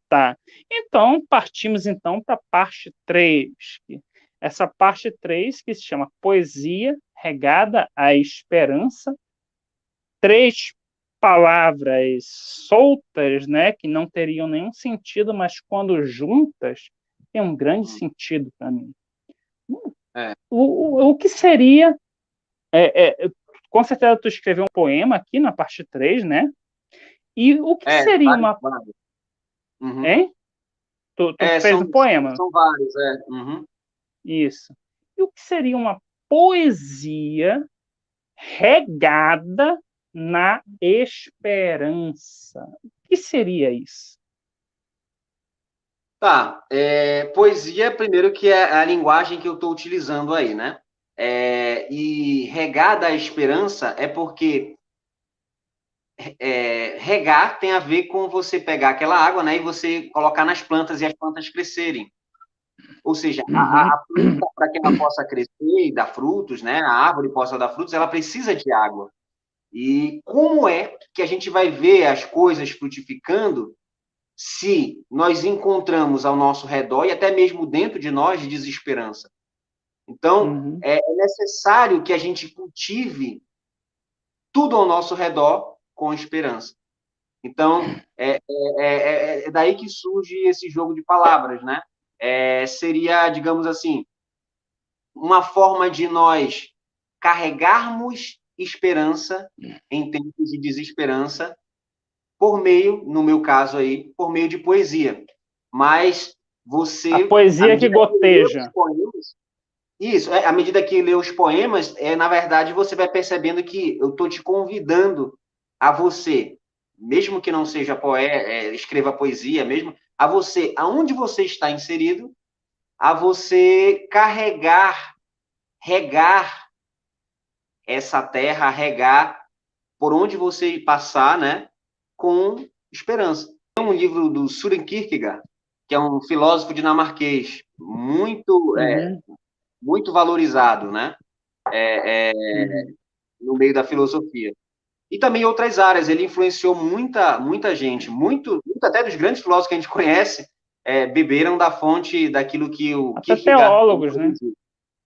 Tá. Então, partimos então para a parte 3. Essa parte 3 que se chama Poesia Regada à Esperança. 3 palavras soltas, né, que não teriam nenhum sentido, mas quando juntas, tem um grande sentido para mim. O que seria... com certeza tu escreveu um poema aqui na parte 3, né? E o que seria uma... Vários. Uhum. Hein? Tu fez um poema. São vários, Uhum. Isso. E o que seria uma poesia regada na esperança? O que seria isso? Tá. Poesia, primeiro, que é a linguagem que eu estou utilizando aí, né? E regada à esperança é porque regar tem a ver com você pegar aquela água, né, e você colocar nas plantas e as plantas crescerem. Ou seja, a planta, para que ela possa crescer e dar frutos, né, a árvore possa dar frutos, ela precisa de água. E como é que a gente vai ver as coisas frutificando se nós encontramos ao nosso redor e até mesmo dentro de nós desesperança? Então, é necessário que a gente cultive tudo ao nosso redor com esperança. Então, é daí que surge esse jogo de palavras, né? Seria, digamos assim, uma forma de nós carregarmos esperança em tempos de desesperança por meio, no meu caso aí, por meio de poesia. Mas você... A poesia que goteja. Isso, à medida que lê os poemas, na verdade, você vai percebendo que eu estou te convidando a você, mesmo que não seja poeta, escreva poesia mesmo, a você, aonde você está inserido, a você carregar, regar essa terra, regar por onde você passar, né, com esperança. Tem um livro do Søren Kierkegaard, que é um filósofo dinamarquês, muito valorizado, né, no meio da filosofia. E também outras áreas. Ele influenciou muita gente, muito até dos grandes filósofos que a gente conhece, beberam da fonte daquilo que o até Kierkegaard... teólogos, né?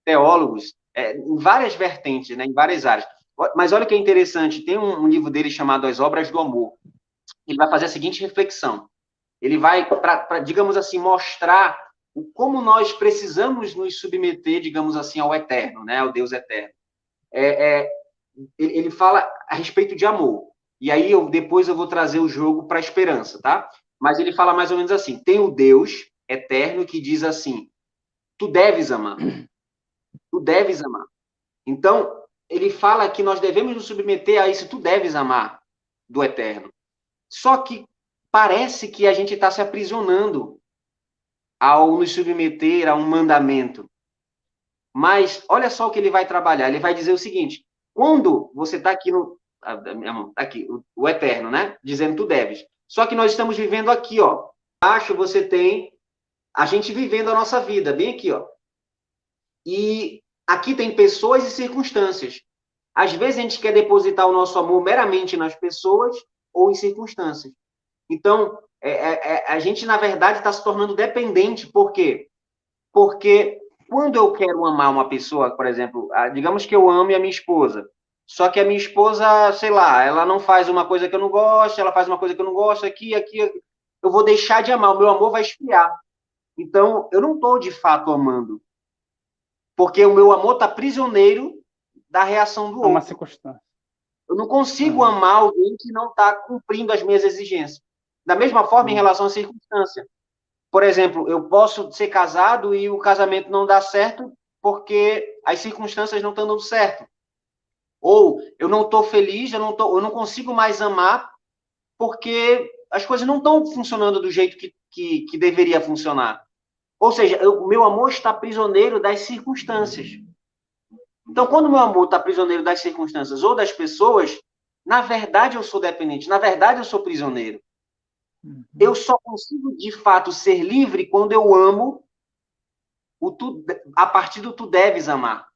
Teólogos, em várias vertentes, né, em várias áreas. Mas olha que é interessante, tem um livro dele chamado As Obras do Amor. Ele vai fazer a seguinte reflexão. Ele vai, digamos assim, mostrar como nós precisamos nos submeter, digamos assim, ao eterno, né, ao Deus eterno. Ele fala a respeito de amor. E aí depois eu vou trazer o jogo para a esperança, tá? Mas ele fala mais ou menos assim: tem o Deus eterno que diz assim: tu deves amar. Tu deves amar. Então, ele fala que nós devemos nos submeter a isso, tu deves amar, do eterno. Só que parece que a gente está se aprisionando ao nos submeter a um mandamento. Mas olha só o que ele vai trabalhar. Ele vai dizer o seguinte: quando você está aqui aqui, o eterno, né? Dizendo tu deves. Só que nós estamos vivendo aqui, ó. Abaixo você tem a gente vivendo a nossa vida, bem aqui, ó. E aqui tem pessoas e circunstâncias. Às vezes a gente quer depositar o nosso amor meramente nas pessoas ou em circunstâncias. Então, a gente, na verdade, está se tornando dependente. Por quê? Porque quando eu quero amar uma pessoa, por exemplo, digamos que eu ame a minha esposa, só que a minha esposa, sei lá, ela não faz uma coisa que eu não gosto, ela faz uma coisa que eu não gosto, aqui, eu vou deixar de amar, o meu amor vai esfriar. Então, eu não estou, de fato, amando. Porque o meu amor está prisioneiro da reação do É uma outro. circunstância. Eu não consigo amar alguém que não está cumprindo as minhas exigências. Da mesma forma, em relação à circunstância. Por exemplo, eu posso ser casado e o casamento não dá certo porque as circunstâncias não estão dando certo. Ou eu não estou feliz, eu não consigo mais amar porque as coisas não estão funcionando do jeito que deveria funcionar. Ou seja, o meu amor está prisioneiro das circunstâncias. Então, quando o meu amor está prisioneiro das circunstâncias ou das pessoas, na verdade eu sou dependente, na verdade eu sou prisioneiro. Eu só consigo, de fato, ser livre quando eu amo a partir do tu deves amar.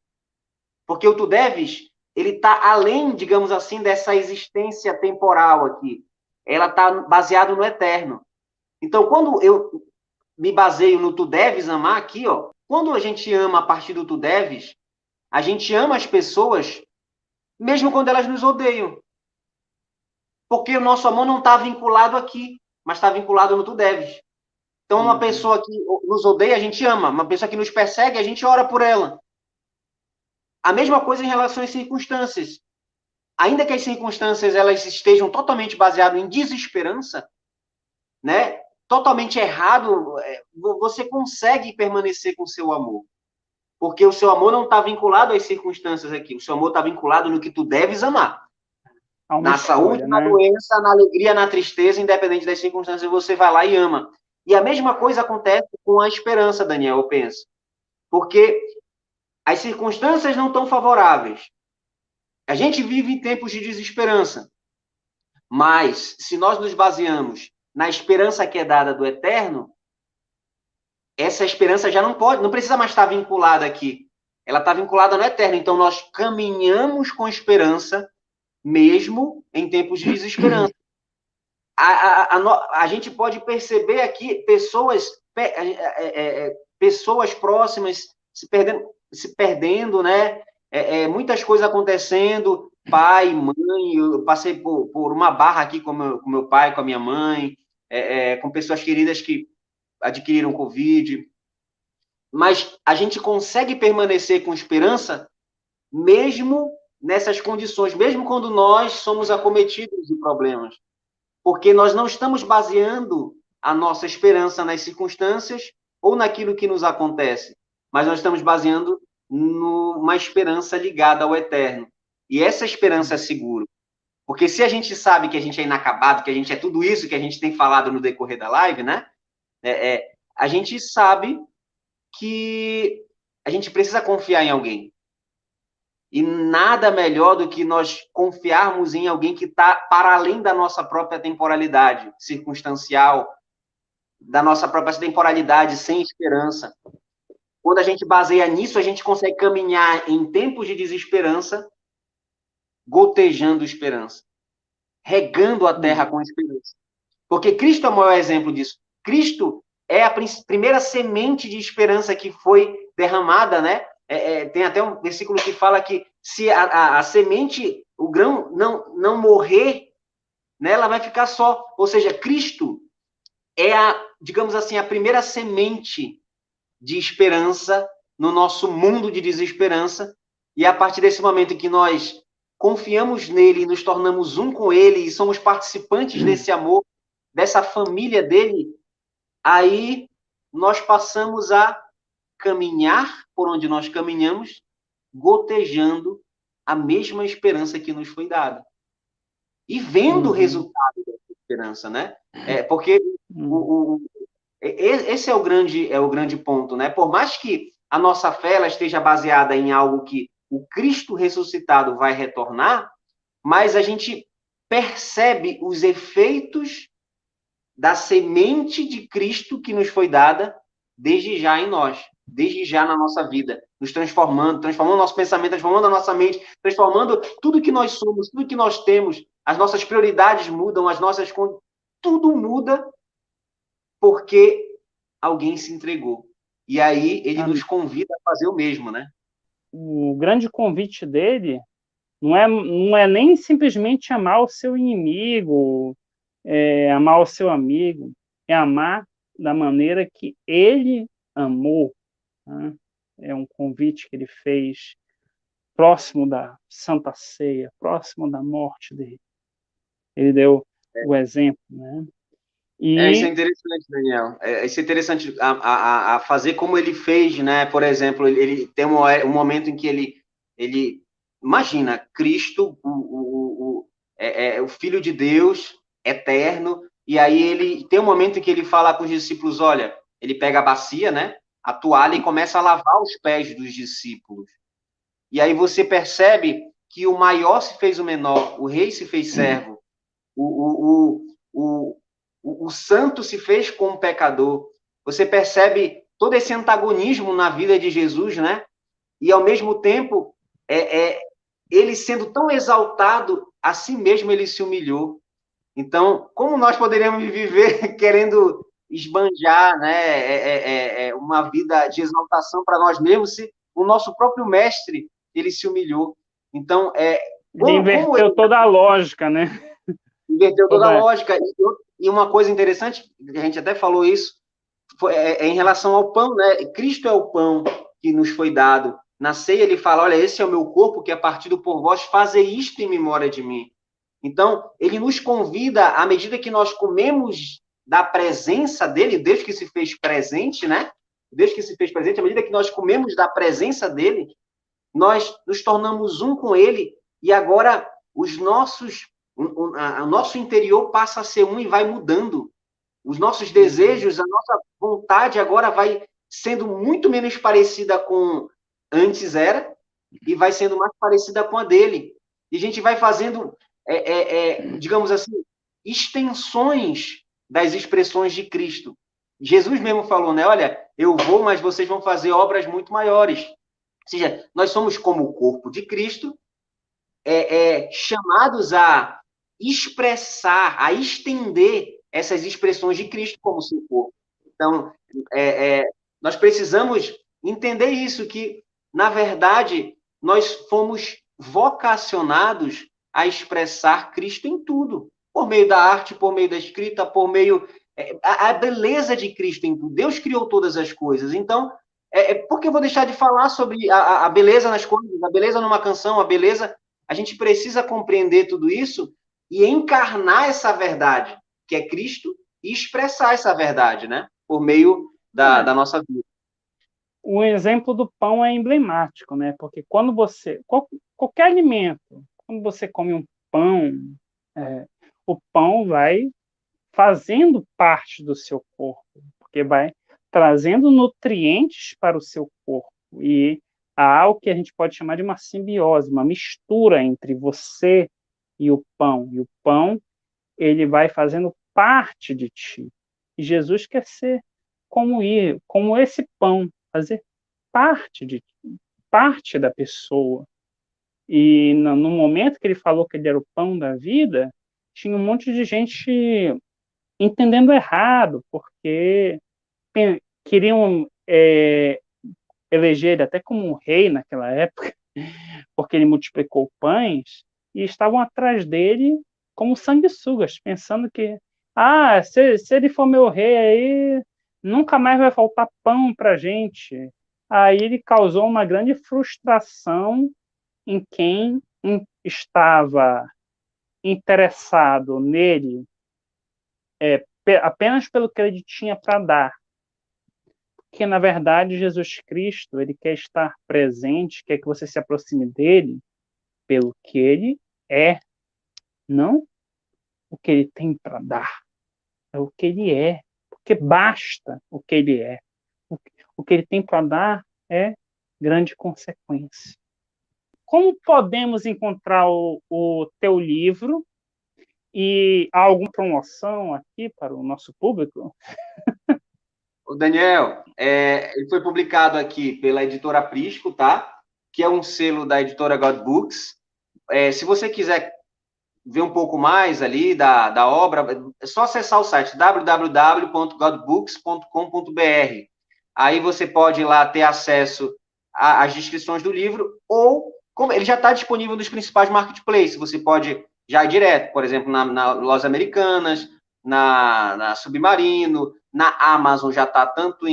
Porque o tu deves, ele está além, digamos assim, dessa existência temporal aqui. Ela está baseada no eterno. Então, quando eu me baseio no tu deves amar aqui, ó, quando a gente ama a partir do tu deves, a gente ama as pessoas mesmo quando elas nos odeiam. Porque o nosso amor não está vinculado aqui, mas está vinculado no tu deves. Então, uma pessoa que nos odeia, a gente ama. Uma pessoa que nos persegue, a gente ora por ela. A mesma coisa em relação às circunstâncias. Ainda que as circunstâncias elas estejam totalmente baseadas em desesperança, né? Totalmente errado, você consegue permanecer com o seu amor. Porque o seu amor não está vinculado às circunstâncias aqui. O seu amor está vinculado no que tu deves amar. Na saúde, na doença, na alegria, na tristeza, independente das circunstâncias, você vai lá e ama. E a mesma coisa acontece com a esperança, Daniel, eu penso. Porque as circunstâncias não estão favoráveis. A gente vive em tempos de desesperança. Mas, se nós nos baseamos na esperança que é dada do eterno, essa esperança já não precisa mais estar vinculada aqui. Ela está vinculada no eterno. Então, nós caminhamos com esperança, mesmo em tempos de desesperança. A gente pode perceber aqui pessoas próximas se perdendo, né? Muitas coisas acontecendo, pai, mãe, eu passei por uma barra aqui com meu pai, com a minha mãe, com pessoas queridas que adquiriram Covid, mas a gente consegue permanecer com esperança mesmo nessas condições, mesmo quando nós somos acometidos de problemas, porque nós não estamos baseando a nossa esperança nas circunstâncias ou naquilo que nos acontece, mas nós estamos baseando numa esperança ligada ao eterno. E essa esperança é segura. Porque se a gente sabe que a gente é inacabado, que a gente é tudo isso que a gente tem falado no decorrer da live, né? A gente sabe que a gente precisa confiar em alguém. E nada melhor do que nós confiarmos em alguém que está para além da nossa própria temporalidade circunstancial, da nossa própria temporalidade sem esperança. Quando a gente baseia nisso, a gente consegue caminhar em tempos de desesperança, gotejando esperança, regando a terra com esperança. Porque Cristo é o maior exemplo disso. Cristo é a primeira semente de esperança que foi derramada, né? Tem até um versículo que fala que se a semente, o grão, não morrer, né, ela vai ficar só. Ou seja, Cristo é digamos assim, a primeira semente de esperança no nosso mundo de desesperança. E a partir desse momento em que nós confiamos nele e nos tornamos um com ele e somos participantes desse amor, dessa família dele, aí nós passamos a caminhar por onde nós caminhamos, gotejando a mesma esperança que nos foi dada. E vendo o resultado dessa esperança, né? Porque esse é o grande ponto, né? Por mais que a nossa fé ela esteja baseada em algo que o Cristo ressuscitado vai retornar, mas a gente percebe os efeitos da semente de Cristo que nos foi dada desde já em nós, desde já na nossa vida, nos transformando nosso pensamento, transformando a nossa mente, transformando tudo que nós somos, tudo que nós temos, as nossas prioridades mudam, tudo muda porque alguém se entregou. E aí ele nos convida a fazer o mesmo, né? O grande convite dele não é nem simplesmente amar o seu inimigo, amar o seu amigo, é amar da maneira que ele amou. Né? É um convite que ele fez próximo da Santa Ceia, próximo da morte dele. Ele deu o exemplo, né? Isso é E interessante, Daniel. Isso é interessante a fazer como ele fez, né? Por exemplo, ele tem um momento em que ele imagina Cristo, o Filho de Deus, eterno, e aí ele tem um momento em que ele fala com os discípulos, olha, ele pega a bacia, né? A toalha e começa a lavar os pés dos discípulos. E aí você percebe que o maior se fez o menor, o rei se fez servo, o santo se fez como pecador. Você percebe todo esse antagonismo na vida de Jesus, né? E ao mesmo tempo, ele sendo tão exaltado, a si mesmo ele se humilhou. Então, como nós poderíamos viver querendo esbanjar, né, uma vida de exaltação para nós mesmos se o nosso próprio mestre ele se humilhou? Então, ele como ele inverteu toda a lógica, né? inverteu toda a Toda... lógica. E uma coisa interessante, a gente até falou isso, em relação ao pão, né? Cristo é o pão que nos foi dado. Na ceia ele fala, olha, esse é o meu corpo que é partido por vós, fazei isto em memória de mim. Então, ele nos convida, à medida que nós comemos da presença dele, Deus que se fez presente, né? Deus que se fez presente, à medida que nós comemos da presença dele, nós nos tornamos um com ele e agora o nosso interior passa a ser um e vai mudando. Os nossos desejos, a nossa vontade agora vai sendo muito menos parecida com antes era e vai sendo mais parecida com a dele. E a gente vai fazendo, digamos assim, extensões das expressões de Cristo. Jesus mesmo falou, né? Olha, eu vou, mas vocês vão fazer obras muito maiores. Ou seja, nós somos como o corpo de Cristo, chamados a expressar, a estender essas expressões de Cristo como seu corpo. Então, nós precisamos entender isso, que, na verdade, nós fomos vocacionados a expressar Cristo em tudo, por meio da arte, por meio da escrita, por meio... a beleza de Cristo em tudo. Deus criou todas as coisas. Então, por que eu vou deixar de falar sobre a beleza nas coisas, a beleza numa canção, a beleza... A gente precisa compreender tudo isso e encarnar essa verdade, que é Cristo, e expressar essa verdade, né? Por meio da nossa vida. O exemplo do pão é emblemático, né? Porque quando qualquer alimento, quando você come um pão, o pão vai fazendo parte do seu corpo, porque vai trazendo nutrientes para o seu corpo e há algo que a gente pode chamar de uma simbiose, uma mistura entre você e o pão. E o pão, ele vai fazendo parte de ti. E Jesus quer ser como esse pão, fazer parte da pessoa. E no momento que ele falou que ele era o pão da vida, tinha um monte de gente entendendo errado, porque queriam eleger ele até como um rei naquela época, porque ele multiplicou pães, e estavam atrás dele como sanguessugas, pensando que, se ele for meu rei aí, nunca mais vai faltar pão para gente. Aí ele causou uma grande frustração em quem estava interessado nele apenas pelo que ele tinha para dar. Porque, na verdade, Jesus Cristo, ele quer estar presente, quer que você se aproxime dele pelo que ele é, não o que ele tem para dar. É o que ele é, porque basta o que ele é. O que ele tem para dar é grande consequência. Como podemos encontrar o teu livro? E há alguma promoção aqui para o nosso público? O Daniel, ele foi publicado aqui pela editora Prisco, tá? Que é um selo da editora God Books. Se você quiser ver um pouco mais ali da obra, é só acessar o site www.godbooks.com.br. Aí você pode ir lá ter acesso às descrições do livro, ou como ele já está disponível nos principais marketplaces, você pode já ir direto, por exemplo, na Lojas Americanas, na Submarino, na Amazon já está tanto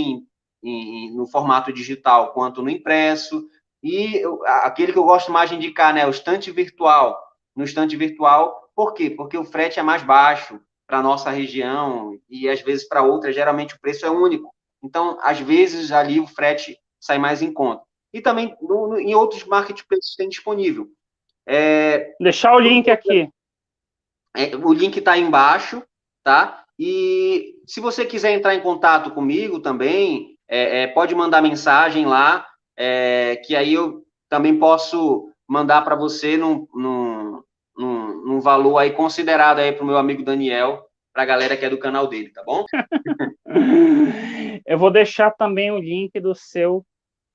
no formato digital quanto no impresso. e aquele que eu gosto mais de indicar, né, o estante virtual. No estante virtual, por quê? Porque o frete é mais baixo para a nossa região e às vezes para outras, geralmente o preço é único. Então, às vezes ali o frete sai mais em conta. E também em outros marketplaces tem disponível. Deixar o link aqui. O link está aí embaixo, tá? E se você quiser entrar em contato comigo também, pode mandar mensagem lá, que aí eu também posso mandar para você num valor aí considerado aí para o meu amigo Daniel, para a galera que é do canal dele, tá bom? Eu vou deixar também o link do seu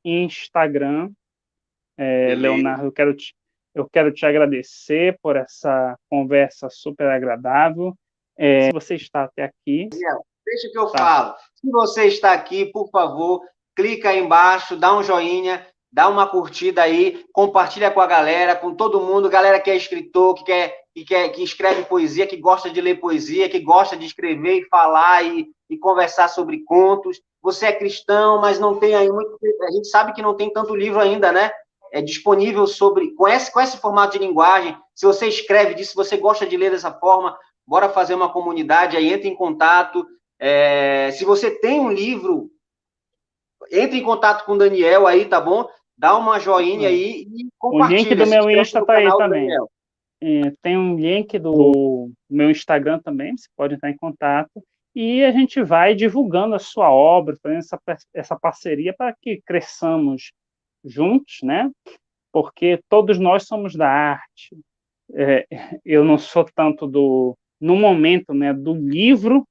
Instagram, Leonardo. Eu quero te agradecer por essa conversa super agradável. Se você está até aqui. Daniel, deixa que eu falo. Se você está aqui, por favor, clica aí embaixo, dá um joinha, dá uma curtida aí, compartilha com a galera, com todo mundo, galera que é escritor, que escreve poesia, que gosta de ler poesia, que gosta de escrever e falar e conversar sobre contos. Você é cristão, mas não tem aí muito. A gente sabe que não tem tanto livro ainda, né? É disponível com esse formato de linguagem. Se você escreve disso, se você gosta de ler dessa forma, bora fazer uma comunidade, aí entre em contato. Se você tem um livro, entre em contato com o Daniel aí, tá bom? Dá uma joinha aí e O link compartilha. do Se meu inscreve Insta no tá aí canal do também. Daniel. Tem um link do meu Instagram também, você pode entrar em contato. E a gente vai divulgando a sua obra, fazendo essa parceria para que cresçamos juntos, né? Porque todos nós somos da arte. Eu não sou tanto no momento, né, do livro,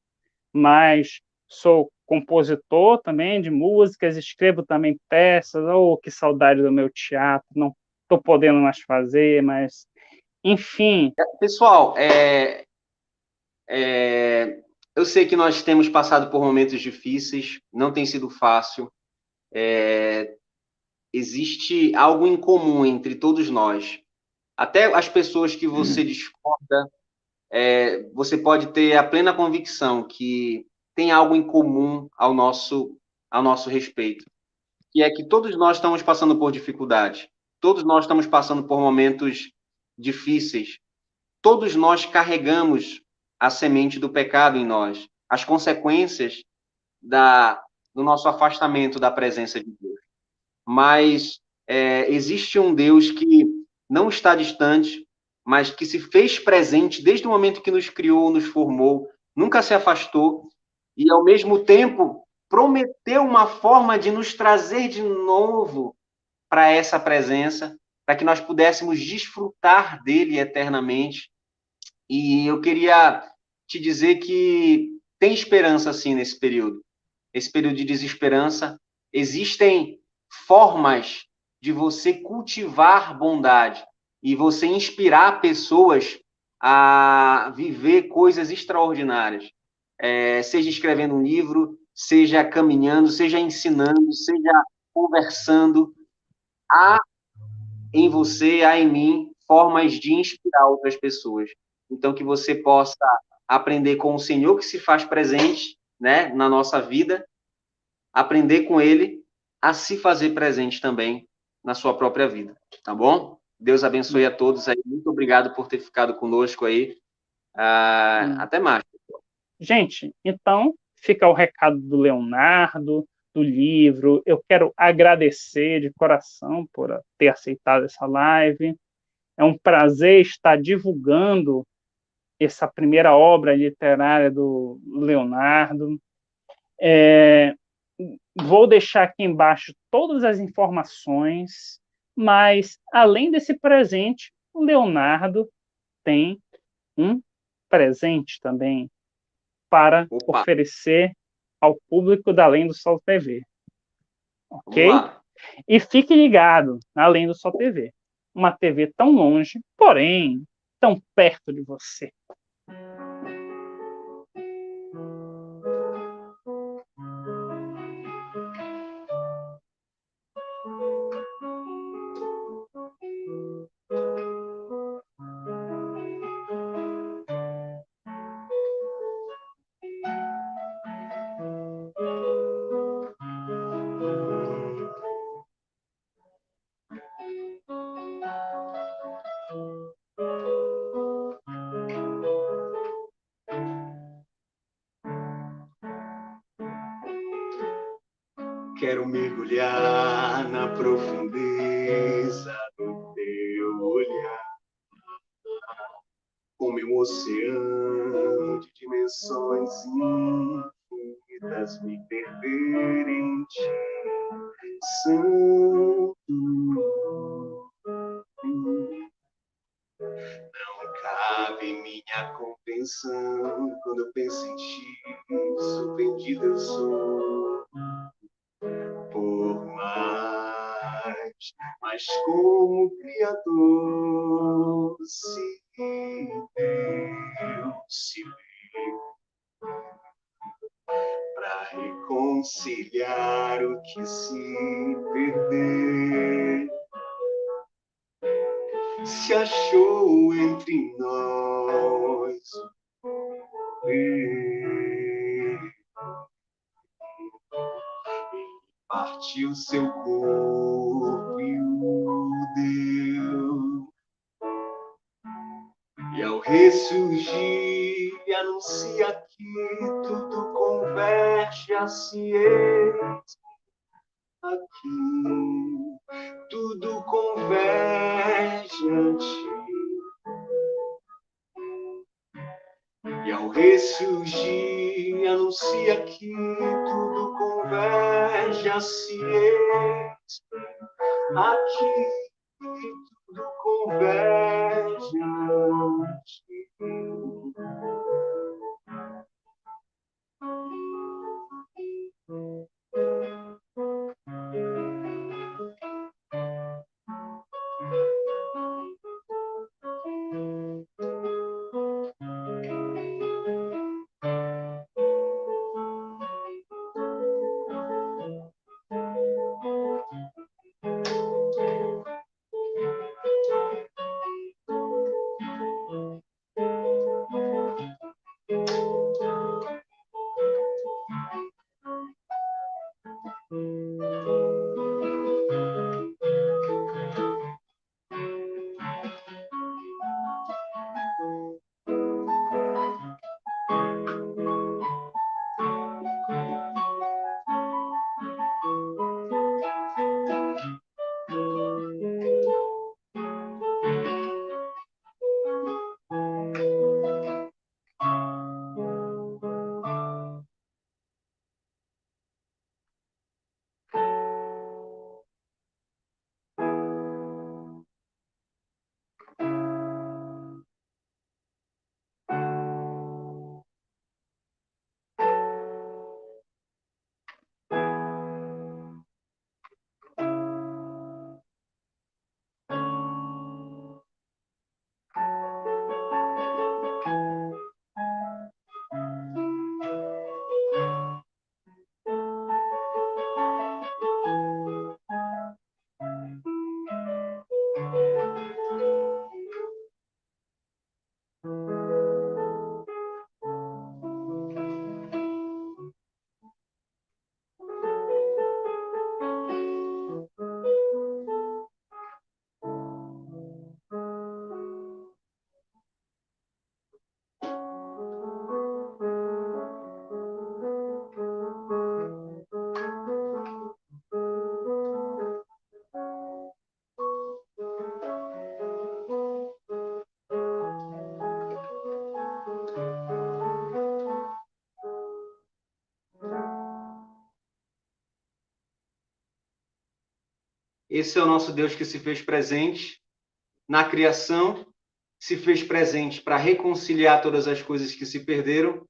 mas sou compositor também de músicas, escrevo também peças. Oh, que saudade do meu teatro, não estou podendo mais fazer, mas enfim. Pessoal, eu sei que nós temos passado por momentos difíceis, não tem sido fácil. Existe algo em comum entre todos nós. Até as pessoas que você discorda, você pode ter a plena convicção que tem algo em comum ao nosso respeito, que é que todos nós estamos passando por dificuldades, todos nós estamos passando por momentos difíceis, todos nós carregamos a semente do pecado em nós, as consequências do nosso afastamento da presença de Deus. Mas existe um Deus que não está distante, mas que se fez presente desde o momento que nos criou, nos formou, nunca se afastou e, ao mesmo tempo, prometeu uma forma de nos trazer de novo para essa presença, para que nós pudéssemos desfrutar dele eternamente. E eu queria te dizer que tem esperança, sim, nesse período. Esse período de desesperança, existem formas de você cultivar bondade e você inspirar pessoas a viver coisas extraordinárias. Seja escrevendo um livro, seja caminhando, seja ensinando, seja conversando. Há em você, há em mim, formas de inspirar outras pessoas. Então, que você possa aprender com o Senhor que se faz presente, né, na nossa vida, aprender com Ele a se fazer presente também na sua própria vida, tá bom? Deus abençoe a todos aí. Muito obrigado por ter ficado conosco aí. Até mais. Gente, então fica o recado do Leonardo, do livro. Eu quero agradecer de coração por ter aceitado essa live. É um prazer estar divulgando essa primeira obra literária do Leonardo. Vou deixar aqui embaixo todas as informações, mas, além desse presente, o Leonardo tem um presente também para oferecer ao público da Além do Sol TV. Ok? E fique ligado na Além do Sol TV. Uma TV tão longe, porém tão perto de você. Quero mergulhar na profundeza do teu olhar, como um oceano de dimensões infinitas, me perder em ti, Santo. Não cabe minha compreensão quando eu penso em ti, surpreendido eu sou por mais, mas como Criador se deu, se veio para reconciliar o que se perdeu. Se achou entre nós e partiu seu corpo e o deu. E ao ressurgir, anuncia que tudo converge a ciência. Aqui tudo converge a ti. E ao ressurgir, anuncia que tudo converge a ciência. Aqui tudo converge a ti. Esse é o nosso Deus que se fez presente na criação, se fez presente para reconciliar todas as coisas que se perderam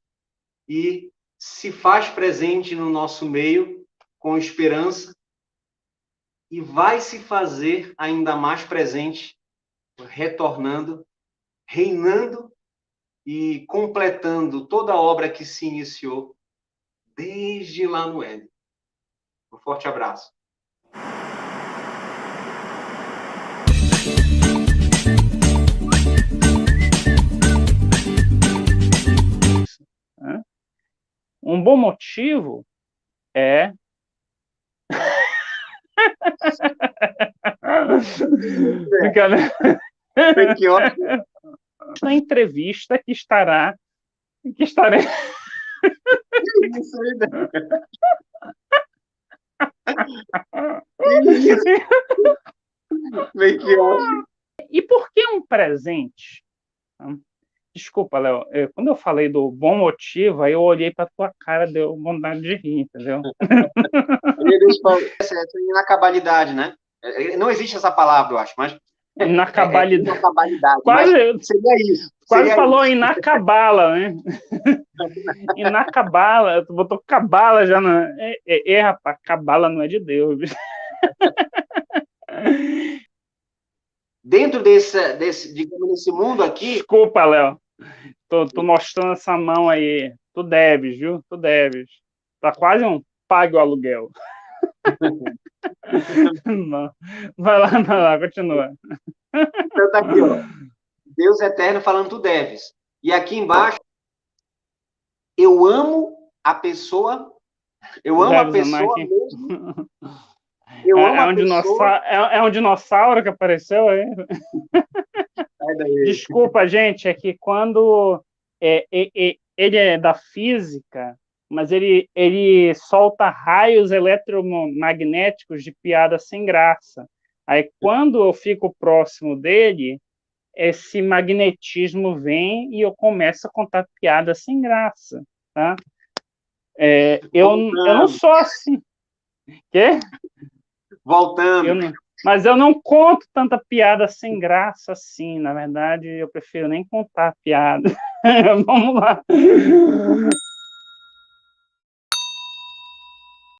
e se faz presente no nosso meio com esperança e vai se fazer ainda mais presente, retornando, reinando e completando toda a obra que se iniciou desde lá no Éden. Um forte abraço. Um bom motivo é Que ótimo. na entrevista que estarei Isso aí, Meio que óbvio. E por que um presente? Desculpa, Léo, quando eu falei do bom motivo, aí eu olhei para tua cara, deu vontade de rir, entendeu? Essa inacabalidade, né? Não existe essa palavra, eu acho, mas Inacabalidade. inacabalidade. Quase, Mas seria isso. quase Seria falou isso. inacabala, né? Inacabala, tu botou cabala já na. Rapaz, cabala não é de Deus. Dentro digamos, desse mundo aqui. Desculpa, Léo. Tô mostrando essa mão aí. Tu deves, viu? Tu deves. Tá quase um pague o aluguel. Não. Vai lá, continua. Então tá aqui, ó. Deus eterno falando tu deves. E aqui embaixo, eu amo a pessoa. Eu amo a pessoa mesmo. Eu amo a pessoa. É um dinossauro que apareceu aí. Desculpa, gente, é que quando ele é da física, mas ele solta raios eletromagnéticos de piada sem graça. Aí, quando eu fico próximo dele, esse magnetismo vem e eu começo a contar piada sem graça, tá? Eu não sou assim. Quê? Voltando. Mas eu não conto tanta piada sem graça assim. Na verdade, eu prefiro nem contar piada. Vamos lá.